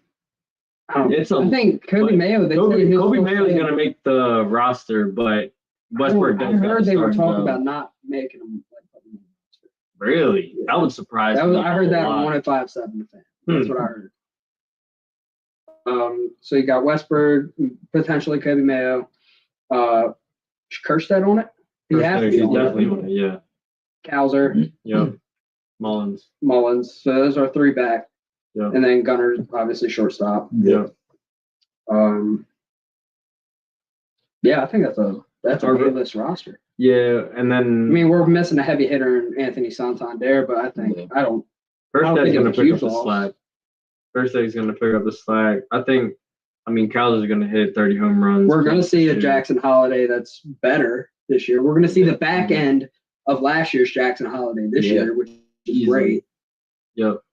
I think Kobe Mayo. Kobe Mayo is going to make the roster, but Westberg. I heard they were talking about not making him. Really? Yeah. That would surprise me. I heard that on 105.7 The Fan. That's what I heard. So you got Westberg, potentially Kobe Mayo, Kerstead on it. He has to be definitely on it. Yeah. Cowser. Yep. Mullins. So those are 3 back. Yep. And then Gunner's obviously shortstop. Yep. Yeah, I think that's a good list roster. Yeah, and then I mean we're missing a heavy hitter in Anthony Santander, but I think I don't think going to pick up the loss. slack. First's going to pick up the slack. I mean Cowser's going to hit 30 home runs. We're going to see a Jackson Holiday that's better this year. We're going to see the back end of last year's Jackson Holiday this year, which is great. Yep.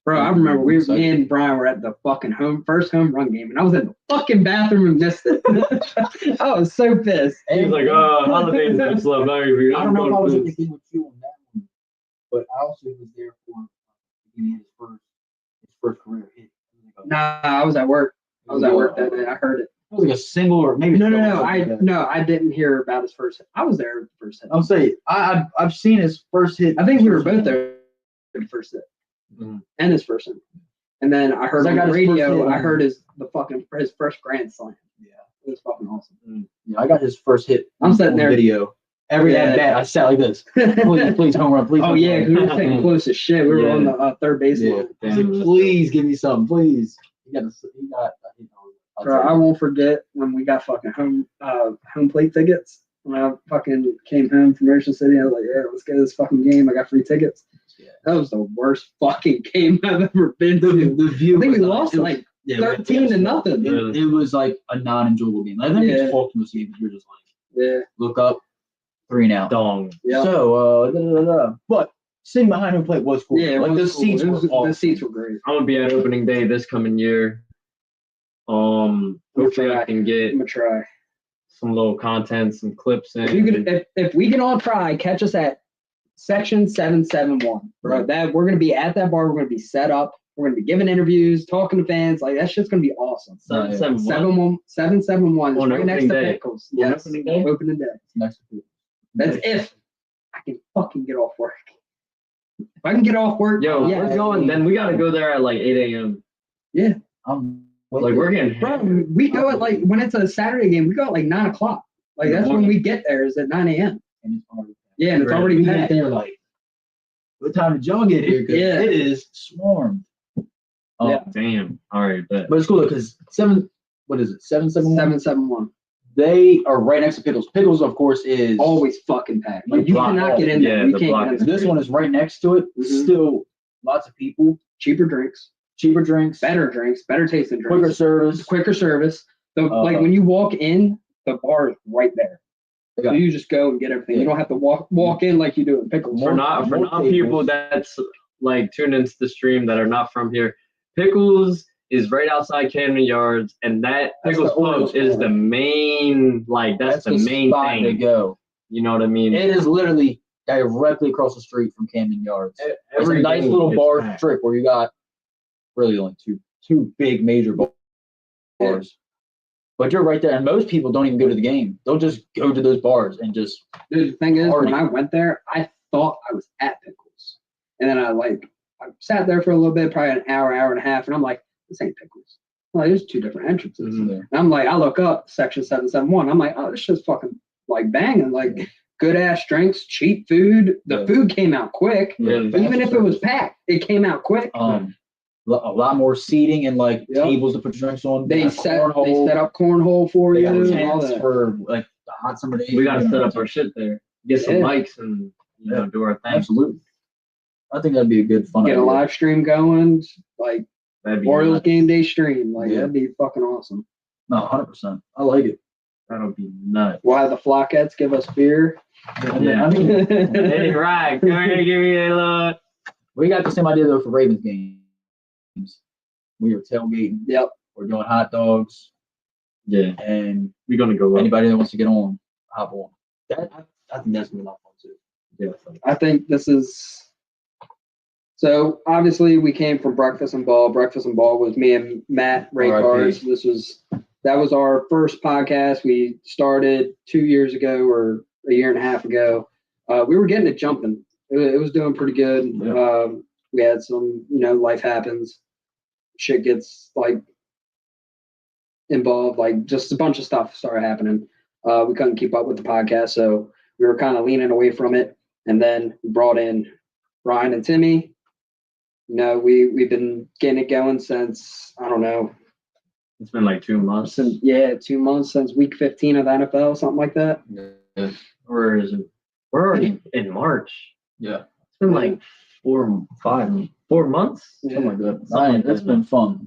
Bro, I remember me and Brian were at the fucking first home run game, and I was in the fucking bathroom and missed it. I was so pissed. He was like, Holiday's been slow. I don't know if I was in the game with you on that one, but I also was there for his first career hit. Nah, I was at work. That day. I heard it. It was like a single or maybe No. I didn't hear about his first hit. I was there at the first hit. I'm saying I've seen his first hit. I think we were both there for the first hit. Mm-hmm. And his first hit. And then I heard on the radio, I heard his first grand slam. Yeah. It was fucking awesome. Mm-hmm. Yeah, I got his first hit. I'm sitting there. Video. Every at bat, I sat like this. Please, home run, please. Oh yeah, we were taking close as shit. We were on the third base line. Please give me something, please. He got. Bro, I won't forget when we got fucking home plate tickets. When I fucking came home from Ocean City, I was like, yeah, let's get this fucking game. I got free tickets. Yeah. That was the worst fucking game I've ever been to. The view. I think we lost 13-0. It was like a non-enjoyable game. I think we just walked into this game. You're just like, look up, 3 now. Dong. Yeah. So, but sitting behind home plate was cool. Yeah, like the seats were awesome. The seats were great. I'm gonna be at opening day this coming year. Hopefully I can get I'm gonna try some little content, some clips in. If we can all try, catch us at section 771. Bro, that we're gonna be at that bar. We're gonna be set up. We're gonna be giving interviews, talking to fans. Like that shit's gonna be awesome. 771 is right next to Pickles. Yes, opening day. Next to That's if I can fucking get off work. If I can get off work, we're going. Then we gotta go there at like 8 a.m. Yeah, we're getting. Bro, we go at like when it's a Saturday game, we go at like 9 o'clock. Like that's when we get there. Is at 9 a.m. And it's already packed. There like, what time did y'all get here? Yeah, it is swarmed. Oh damn! All right, bet. But it's cool because 771. They are right next to Pickles. Pickles, of course, is always fucking packed. Like you cannot get in there. You can't get in. This one is right next to it. Mm-hmm. Still, lots of people. Cheaper drinks, better tasting drinks, quicker service. Like when you walk in, the bar is right there. So you just go and get everything. Yeah. You don't have to walk in like you do in Pickles. For non people that's like tuned into the stream that are not from here, Pickles is right outside Camden Yards, and that Pickles Pub is the main, that's the main thing to go. You know what I mean? It is literally directly across the street from Camden Yards. It's a nice little bar strip where you got really only two big major bars bars. But you're right there, and most people don't even go to the game. They'll just go to those bars and just. Dude, the thing is, party. when I went there, I thought I was at Pickles, and then I sat there for a little bit, probably an hour and a half, and I'm like, this ain't Pickles. I'm like, there's two different entrances. Mm-hmm. And I'm like, I look up section 771. I'm like, oh, this shit's fucking like banging, like good ass drinks, cheap food. The food came out quick. Yeah, Even if it was packed, it came out quick. A lot more seating and tables to put drinks on. They set up cornhole for they you. got And all tents that. for like the hot summer days. We gotta set up our shit there. Get some mics and do our thing. Absolutely. I think that'd be a good fun. Get idea. a live stream going, like Orioles game day stream. Like that'd be fucking awesome. No, 100%. I like it. That'll be nuts. We'll have the Flockettes give us beer. Yeah. I mean, hey, right. Come here, give me a look. We got the same idea though for Ravens games. We were tailgating. Yep. We're doing hot dogs. Yeah. And we're gonna go up. Anybody that wants to get on, hop on. I think that's gonna be a lot of fun too. Yeah. I think this is. So obviously we came from Breakfast and Ball. Breakfast and Ball was me and Matt Raycars. That was our first podcast. We started 2 years ago or a year and a half ago. We were getting it jumping. It was doing pretty good. Yeah. We had some, life happens. Shit gets involved, just a bunch of stuff started happening. We couldn't keep up with the podcast, so we were kind of leaning away from it. And then we brought in Brian and Timmy. We've been getting it going since, I don't know. It's been like 2 months. 2 months since week 15 of the NFL, something like that. Yeah. Or is it? We're already in March. Yeah. It's been like 4 months. Yeah. Something like that. It's been fun.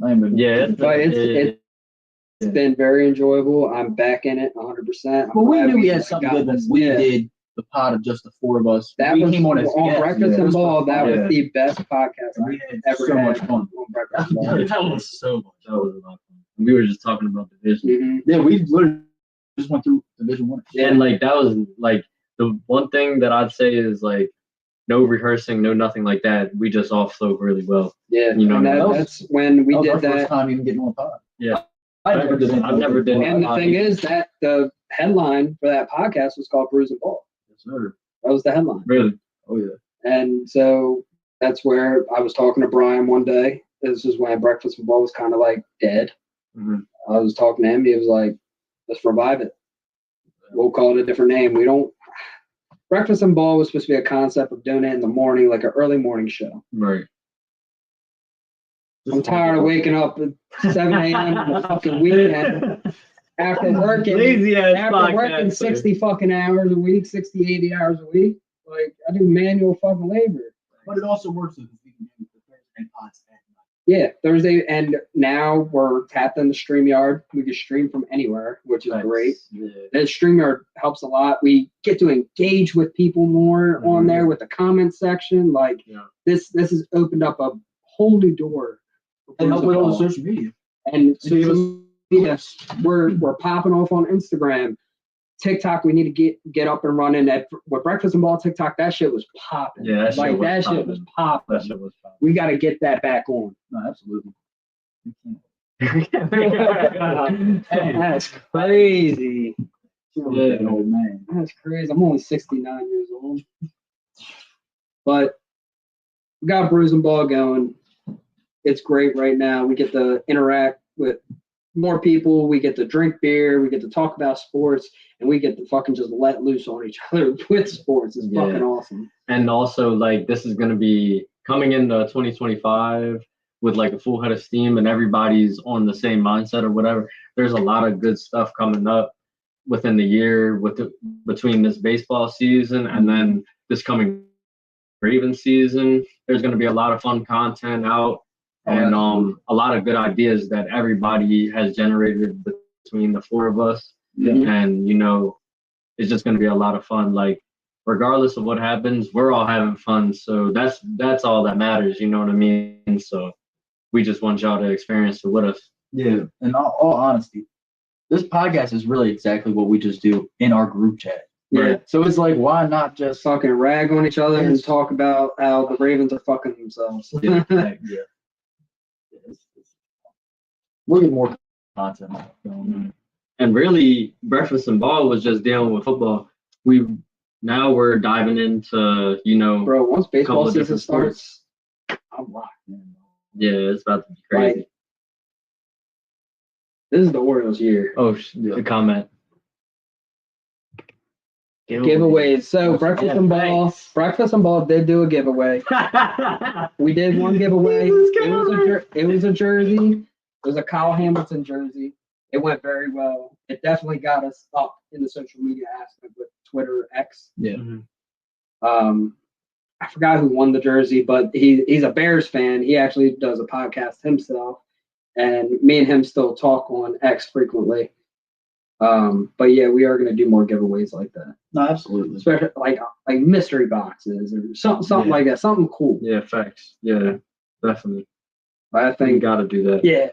It's been very enjoyable. I'm back in it 100%. Well, we knew we had something good when we did the pod of just the four of us. That was came on Breakfast and Ball. That was the best podcast I've ever so had. Much fun. On Breakfast and Ball. That was so much. That was a lot of fun. We were just talking about division. Mm-hmm. Yeah, we literally just went through Division 1. And that was the one thing that I'd say is no rehearsing, no nothing like that. We just all flowed really well. Yeah, that's when we did that. First time even getting on a pod. Yeah, I've never did. And the thing is that the headline for that podcast was called Brews and Ball. Yes, sir. That was the headline. Really? Oh yeah. And so that's where I was talking to Brian one day. This is when Breakfast and Ball was kind of dead. Mm-hmm. I was talking to him. He was like, "Let's revive it. We'll call it a different name. We don't." Breakfast and Ball was supposed to be a concept of doing it in the morning, like an early morning show. Right. I'm tired of waking up at 7 a.m. on the fucking weekend after working 60 fucking hours a week, 60, 80 hours a week. I do manual fucking labor. But it also works if we can do the Thursday pods at night. Yeah, Thursday, and now we're tapped in the StreamYard. We can stream from anywhere, which is great. Yeah. The StreamYard helps a lot. We get to engage with people more on there with the comment section. This has opened up a whole new door. And help with all the social media. And we're popping off on Instagram. TikTok, we need to get up and running. With Breakfast and Ball TikTok, that shit was popping. Yeah, that shit was popping. We got to get that back on. No, absolutely. That's crazy. Old man. That's crazy. I'm only 69 years old. But we got Brews and Ball going. It's great right now. We get to interact with more people. We get to drink beer. We get to talk about sports. And we get to fucking just let loose on each other with sports. It's fucking awesome. And also, this is going to be coming into 2025 with a full head of steam and everybody's on the same mindset or whatever. There's a lot of good stuff coming up within the year between this baseball season and then this coming Ravens season. There's going to be a lot of fun content out and a lot of good ideas that everybody has generated between the four of us. Yeah. And, it's just going to be a lot of fun. Regardless of what happens, we're all having fun. So that's all that matters. You know what I mean? So we just want y'all to experience it with us. Yeah. In all honesty, this podcast is really exactly what we just do in our group chat. Yeah. Right? So it's why not just fucking rag on each other and talk about how the Ravens are fucking themselves? Yeah. We'll get more content going on. And really, Breakfast and Ball was just dealing with football. Now we're diving into, Bro, once baseball couple of season different starts, I'm locked, man. Yeah, it's about to be crazy. Like, this is the Orioles' year. Oh, the comment. Giveaways. So Breakfast and Ball did do a giveaway. We did one giveaway. It was a jersey. It was a Kyle Hamilton jersey. It went very well. It definitely got us up in the social media aspect with Twitter X. Yeah. I forgot who won the jersey, but he's a Bears fan. He actually does a podcast himself, and me and him still talk on X frequently. But yeah, we are going to do more giveaways like that. No, absolutely. Especially like mystery boxes or something like that, something cool. Yeah, facts. Yeah, definitely. But I think got to do that. Yeah.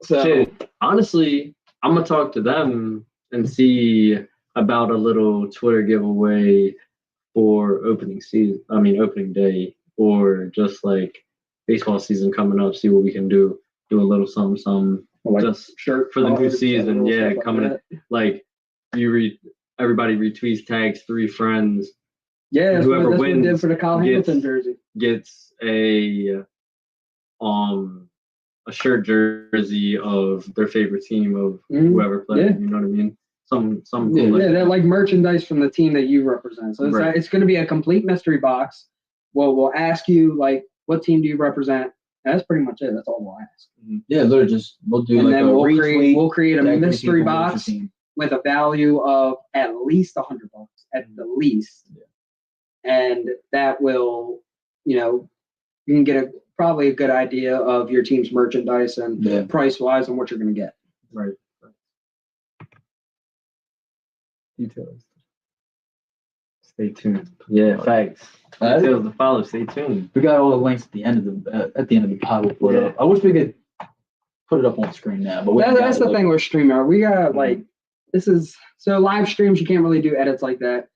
So Shit, honestly, I'm gonna talk to them and see about a little Twitter giveaway for opening day, or just like baseball season coming up. See what we can do. Do a little something. like Just shirt for the new cards, season, stuff like coming that. in, like everybody retweets, tags 3 friends, Yeah, that's whoever what we wins did for the Kyle gets- Hamilton jersey. gets a shirt jersey of their favorite team of whoever played. Yeah. You know what I mean? Some cool Yeah, like they're like merchandise from the team that you represent. So it's going to be a complete mystery box. Well, we'll ask you like, what team do you represent? And that's pretty much it. That's all we'll ask. Yeah, literally we'll do and like then a we'll create a tag mystery people box with a value of at least $100 at the least. Yeah. And that will, you can get probably a good idea of your team's merchandise and price wise and what you're going to get. Right. Details. Stay tuned. Yeah, facts. Details to follow. Stay tuned. We got all the links at the end of the pod. We'll put up. I wish we could put it up on the screen now, but that's the thing with StreamYard. We got like this is so live streams. You can't really do edits like that.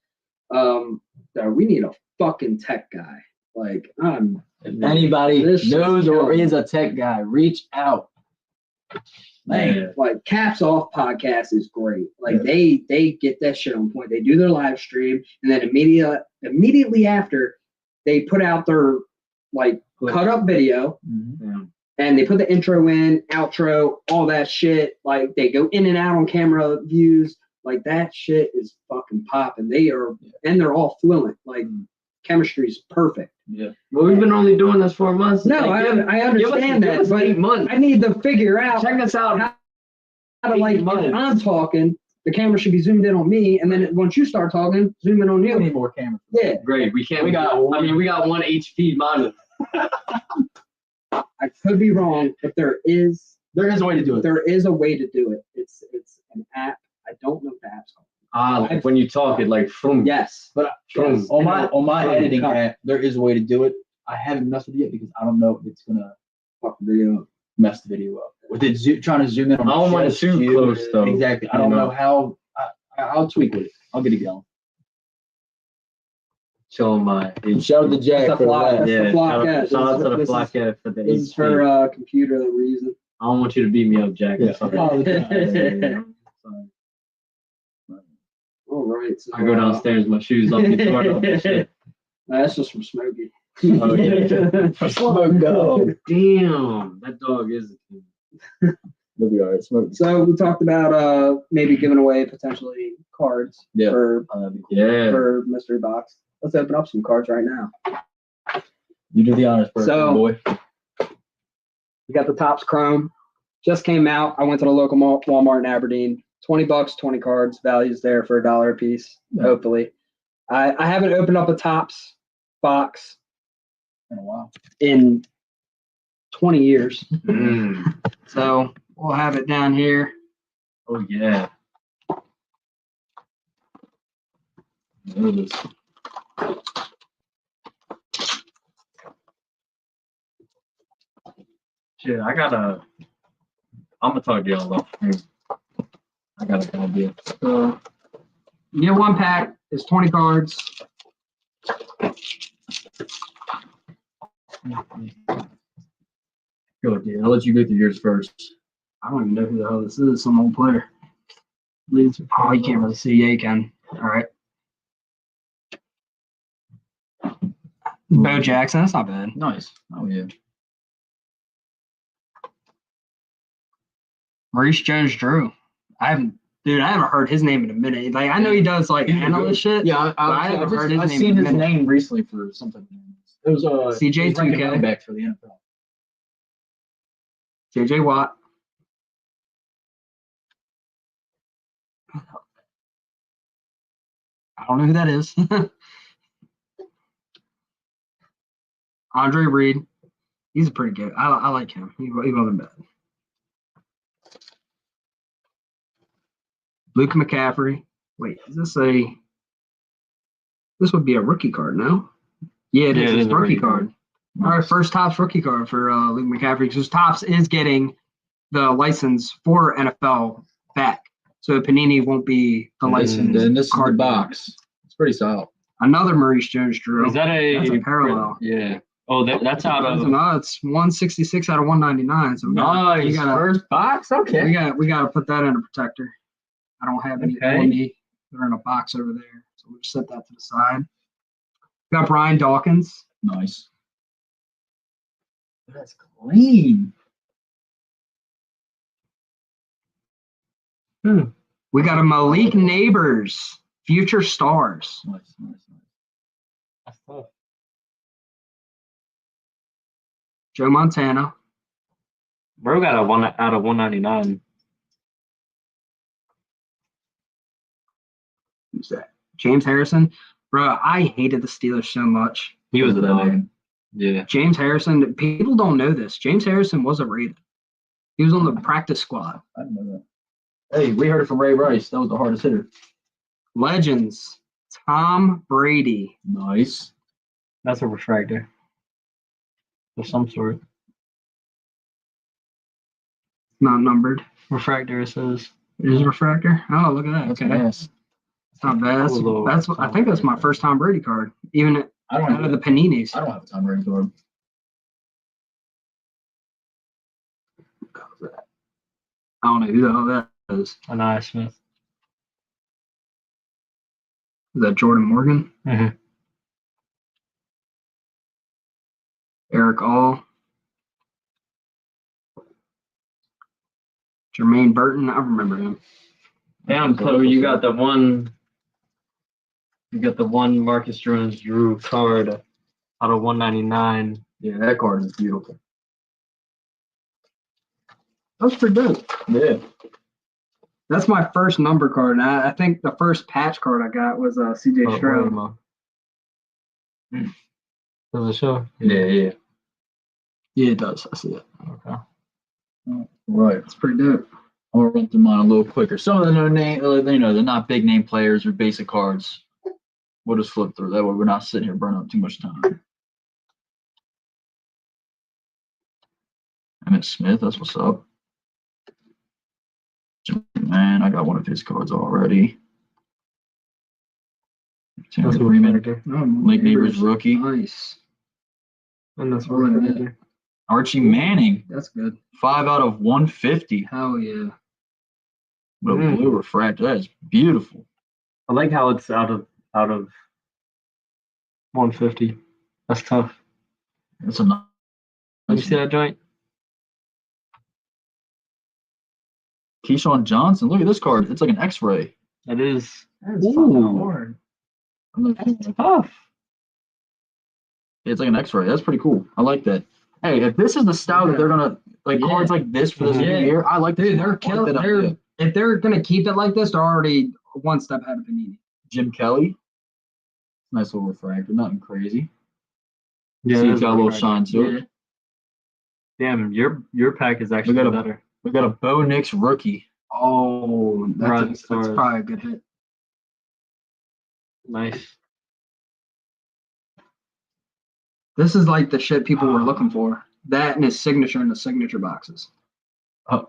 So we need a fucking tech guy. Like if anybody knows or is a tech guy, reach out. Man, like Caps Off podcast is great. Like they get that shit on point. They do their live stream, and then immediately after, they put out their like cut up video, and they put the intro in, outro, all that shit. Like they go in and out on camera views. Like that shit is fucking popping. And they're all fluent. Like chemistry's perfect. Yeah. Well, we've been only doing this 4 months. No, I understand give that, us but 8 months. I need to figure out. Check us out. How to like, if I'm talking, the camera should be zoomed in on me, and then once you start talking, zoom in on we you. need more cameras. Yeah. Great. We got one HP monitor. I could be wrong, but there is a way to do it. There is a way to do it. It's an app. I don't know if the app's called. Like when you talk it like from Yes. But yes. on my editing app, there is a way to do it. I haven't messed with it yet because I don't know if it's gonna fuck the video up. Mess the video up. With it trying to zoom in on I don't want it too close though. Exactly. I don't know how I'll tweak with it. I'll get it going. Show my shout out to Jack for that. Shout out to the Flock F for the This is her computer that we're using. I don't want you to beat me up, Jack. Yeah. All right. So, I go downstairs, my shoes off the floor. Shit. That's just from Smokey. Oh, yeah. Smoke dog. Damn, that dog is a king. We'll be all right. Smoke. So we talked about maybe giving away potentially cards for mystery box. Let's open up some cards right now. You do the honors first, boy. We got the Topps Chrome. Just came out. I went to the local Walmart in Aberdeen. $20, 20 cards. Values there for $1 a piece. Yeah. Hopefully, I haven't opened up a Topps box in a while. In 20 years. So we'll have it down here. Oh yeah. Shit, I'm gonna talk to y'all off. I got an idea. So, you get one pack. It's 20 cards. Go, dude. I'll let you go through yours first. I don't even know who the hell this is. Some old player. Oh, you can't really see. Yeah, you can. All right. Bo Jackson. That's not bad. Nice. Oh yeah. Maurice Jones-Drew. I haven't heard his name in a minute. Like I know he does like analyst shit. Yeah, I haven't heard his name. I've seen in a his minute. name recently for something. It was CJ 2K back for the NFL. JJ Watt. I don't know who that is. Andre Reed. He's pretty good. I like him. He wasn't bad. Luke McCaffrey. Wait, is this a? This would be a rookie card, no? Yeah, it is. It's a rookie card. All right, first Topps rookie card for Luke McCaffrey because Topps is getting the license for NFL back, so Panini won't be the license. And this card is the box. It's pretty solid. Another Maurice Jones-Drew. Is that That's a parallel? Yeah. Oh, that's out of. No, it's 166 out of 199. So Nice. First box. Okay. we got to put that in a protector. I don't have any on me. They're in a box over there, so we'll just set that to the side. We got Brian Dawkins. Nice. That's clean. We got a Malik Neighbors, Future Stars. Nice. That's tough. Joe Montana. Bro got a 1 out of 199. Who's that? James Harrison. Bro, I hated the Steelers so much. He was the the dog. Yeah. James Harrison, people don't know this. James Harrison was a Raider. He was on the practice squad. I didn't know that. Hey, we heard it from Ray Rice. That was the hardest hitter. Legends. Tom Brady. Nice. That's a refractor. Of some sort. Not numbered. Refractor, it says. It is a refractor. Oh, look at that. That's Okay. nice. It's not bad. That's I think that's my first Tom Brady card. Even I don't out of the Paninis. I don't have a Tom Brady card. I don't know who the hell that is. Anaya Smith. Is that Jordan Morgan? Mm-hmm. Eric All. Jermaine Burton. I remember him. Damn, Chloe, you got the one. You got the one Marcus Jones-Drew card out of 199. Yeah, that card is beautiful. That's pretty dope. Yeah. That's my first number card. And I think the first patch card I got was CJ Stroud. Does it show? Yeah. Yeah, it does. I see it. Okay. Right. It's pretty dope. I'm gonna run through mine a little quicker. Some of the no name, they're not big name players or basic cards. We'll just flip through. That way we're not sitting here burning up too much time. Emmett Smith, that's what's up. Man, I got one of his cards already. That's Terry Freeman. Lake Neighbors rookie. Nice. And that's what Archie Manning. That's good. 5 out of 150. Hell yeah. What a blue refractor. That is beautiful. I like how it's out of 150. That's tough. That's a nice. Let me see that joint. Keyshawn Johnson. Look at this card. It's like an X-ray. That is Ooh. hard. That's tough. It's like an X-ray. That's pretty cool. I like that. Hey, if this is the style that they're gonna cards like this for this year, I like. Dude, they're killing. If they're gonna keep it like this, they're already one step ahead of Panini. Jim Kelly. Nice little refractor. Nothing crazy. Yeah, see, it's got a little shine to it. Damn, your pack is actually better. We got a Bo Nix rookie. Oh, that's probably a good hit. Nice. This is like the shit people were looking for. That and his signature in the signature boxes.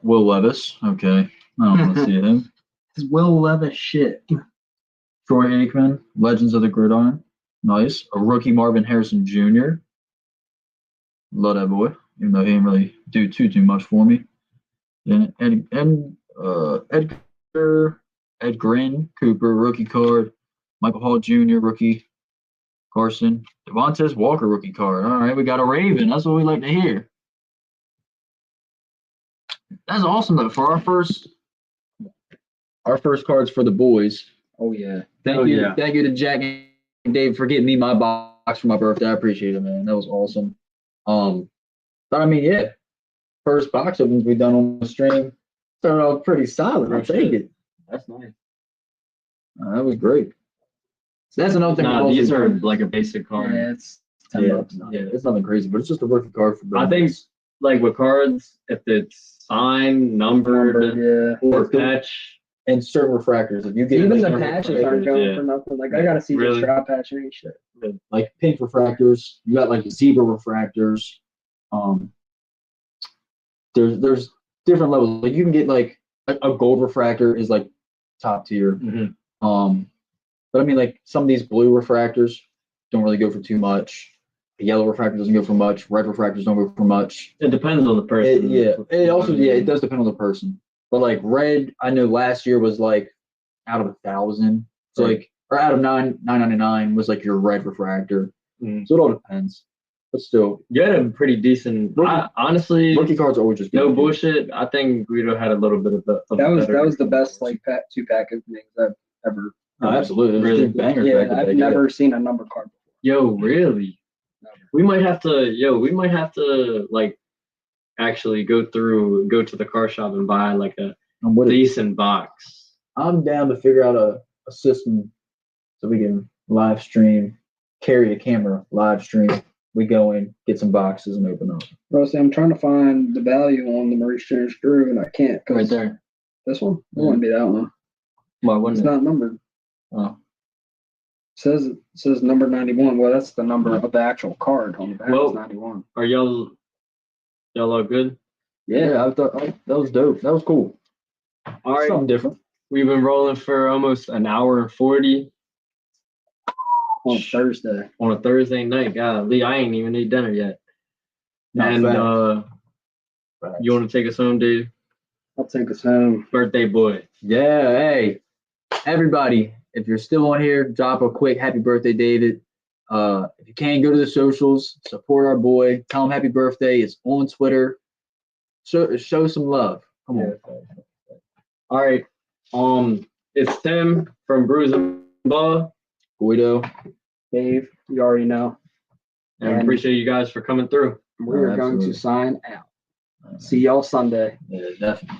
Will Levis. Okay. I don't want to see him. His Will Levis shit. Troy Aikman. Legends of the Gridiron. Nice. A rookie Marvin Harrison Jr. Love that boy. Even though he didn't really do too much for me. Yeah, Edgar, Ed Grin, Cooper, rookie card. Michael Hall Jr., rookie. Carson. Devontae Walker, rookie card. All right, we got a Raven. That's what we like to hear. That's awesome though. For our first cards for the boys. Oh yeah. Thank you to Jack and Dave for getting me my box for my birthday. I appreciate it, man. That was awesome. But I mean, yeah, first box opens we done on the stream started off pretty solid. I'll take it. That's nice. That was great. So that's another thing. Nah, these are like a basic card. Yeah, it's $10. Yeah, it's nothing crazy, but it's just a rookie card for. I think like with cards, if it's signed, numbered, or patch. And certain refractors. If you get even the patches aren't going for nothing. Like I gotta see the strap patch and shit. Like pink refractors, you got like zebra refractors. There's different levels. Like you can get like a gold refractor is like top tier. Mm-hmm. But I mean like some of these blue refractors don't really go for too much. A yellow refractor doesn't go for much. Red refractors don't go for much. It depends on the person. It does depend on the person. But like red, I know last year was like out of 1,000. So like, or out of 999 was like your red refractor. Mm. So it all depends. But still, you had a pretty decent. Honestly, rookie cards are always just no bullshit. I think Guido had a little bit of the. That was the best like 2-pack openings I've ever. Oh, absolutely, really bangers. Yeah, I've never seen a number card before. Yo, really? Never. We might have to like actually go to the car shop and buy like a decent box. I'm down to figure out a system so we can live stream, carry a camera, live stream. We go in, get some boxes, and open up. Bro, see, I'm trying to find the value on the Maurice Jones-Drew, and I can't. Right there. This one? It wouldn't be that one. Why wouldn't it's not numbered. Oh. It says number 91. Well, that's the number of the actual card on the back. It's 91. Are y'all all good? Yeah, I thought that was dope. That was cool. All right. Something different. We've been rolling for almost an hour and 40. On Thursday. On a Thursday night. Golly, I ain't even ate dinner yet. Facts. You want to take us home, dude? I'll take us home. Birthday boy. Yeah, hey. Everybody, if you're still on here, drop a quick happy birthday, David. If you can, go to the socials, support our boy, tell him happy birthday. It's on Twitter. Show some love. Come on. All right. It's Tim from Brews and Ball. Guido. Dave, you already know. And I appreciate you guys for coming through. We're going to sign out. See y'all Sunday. Yeah, definitely.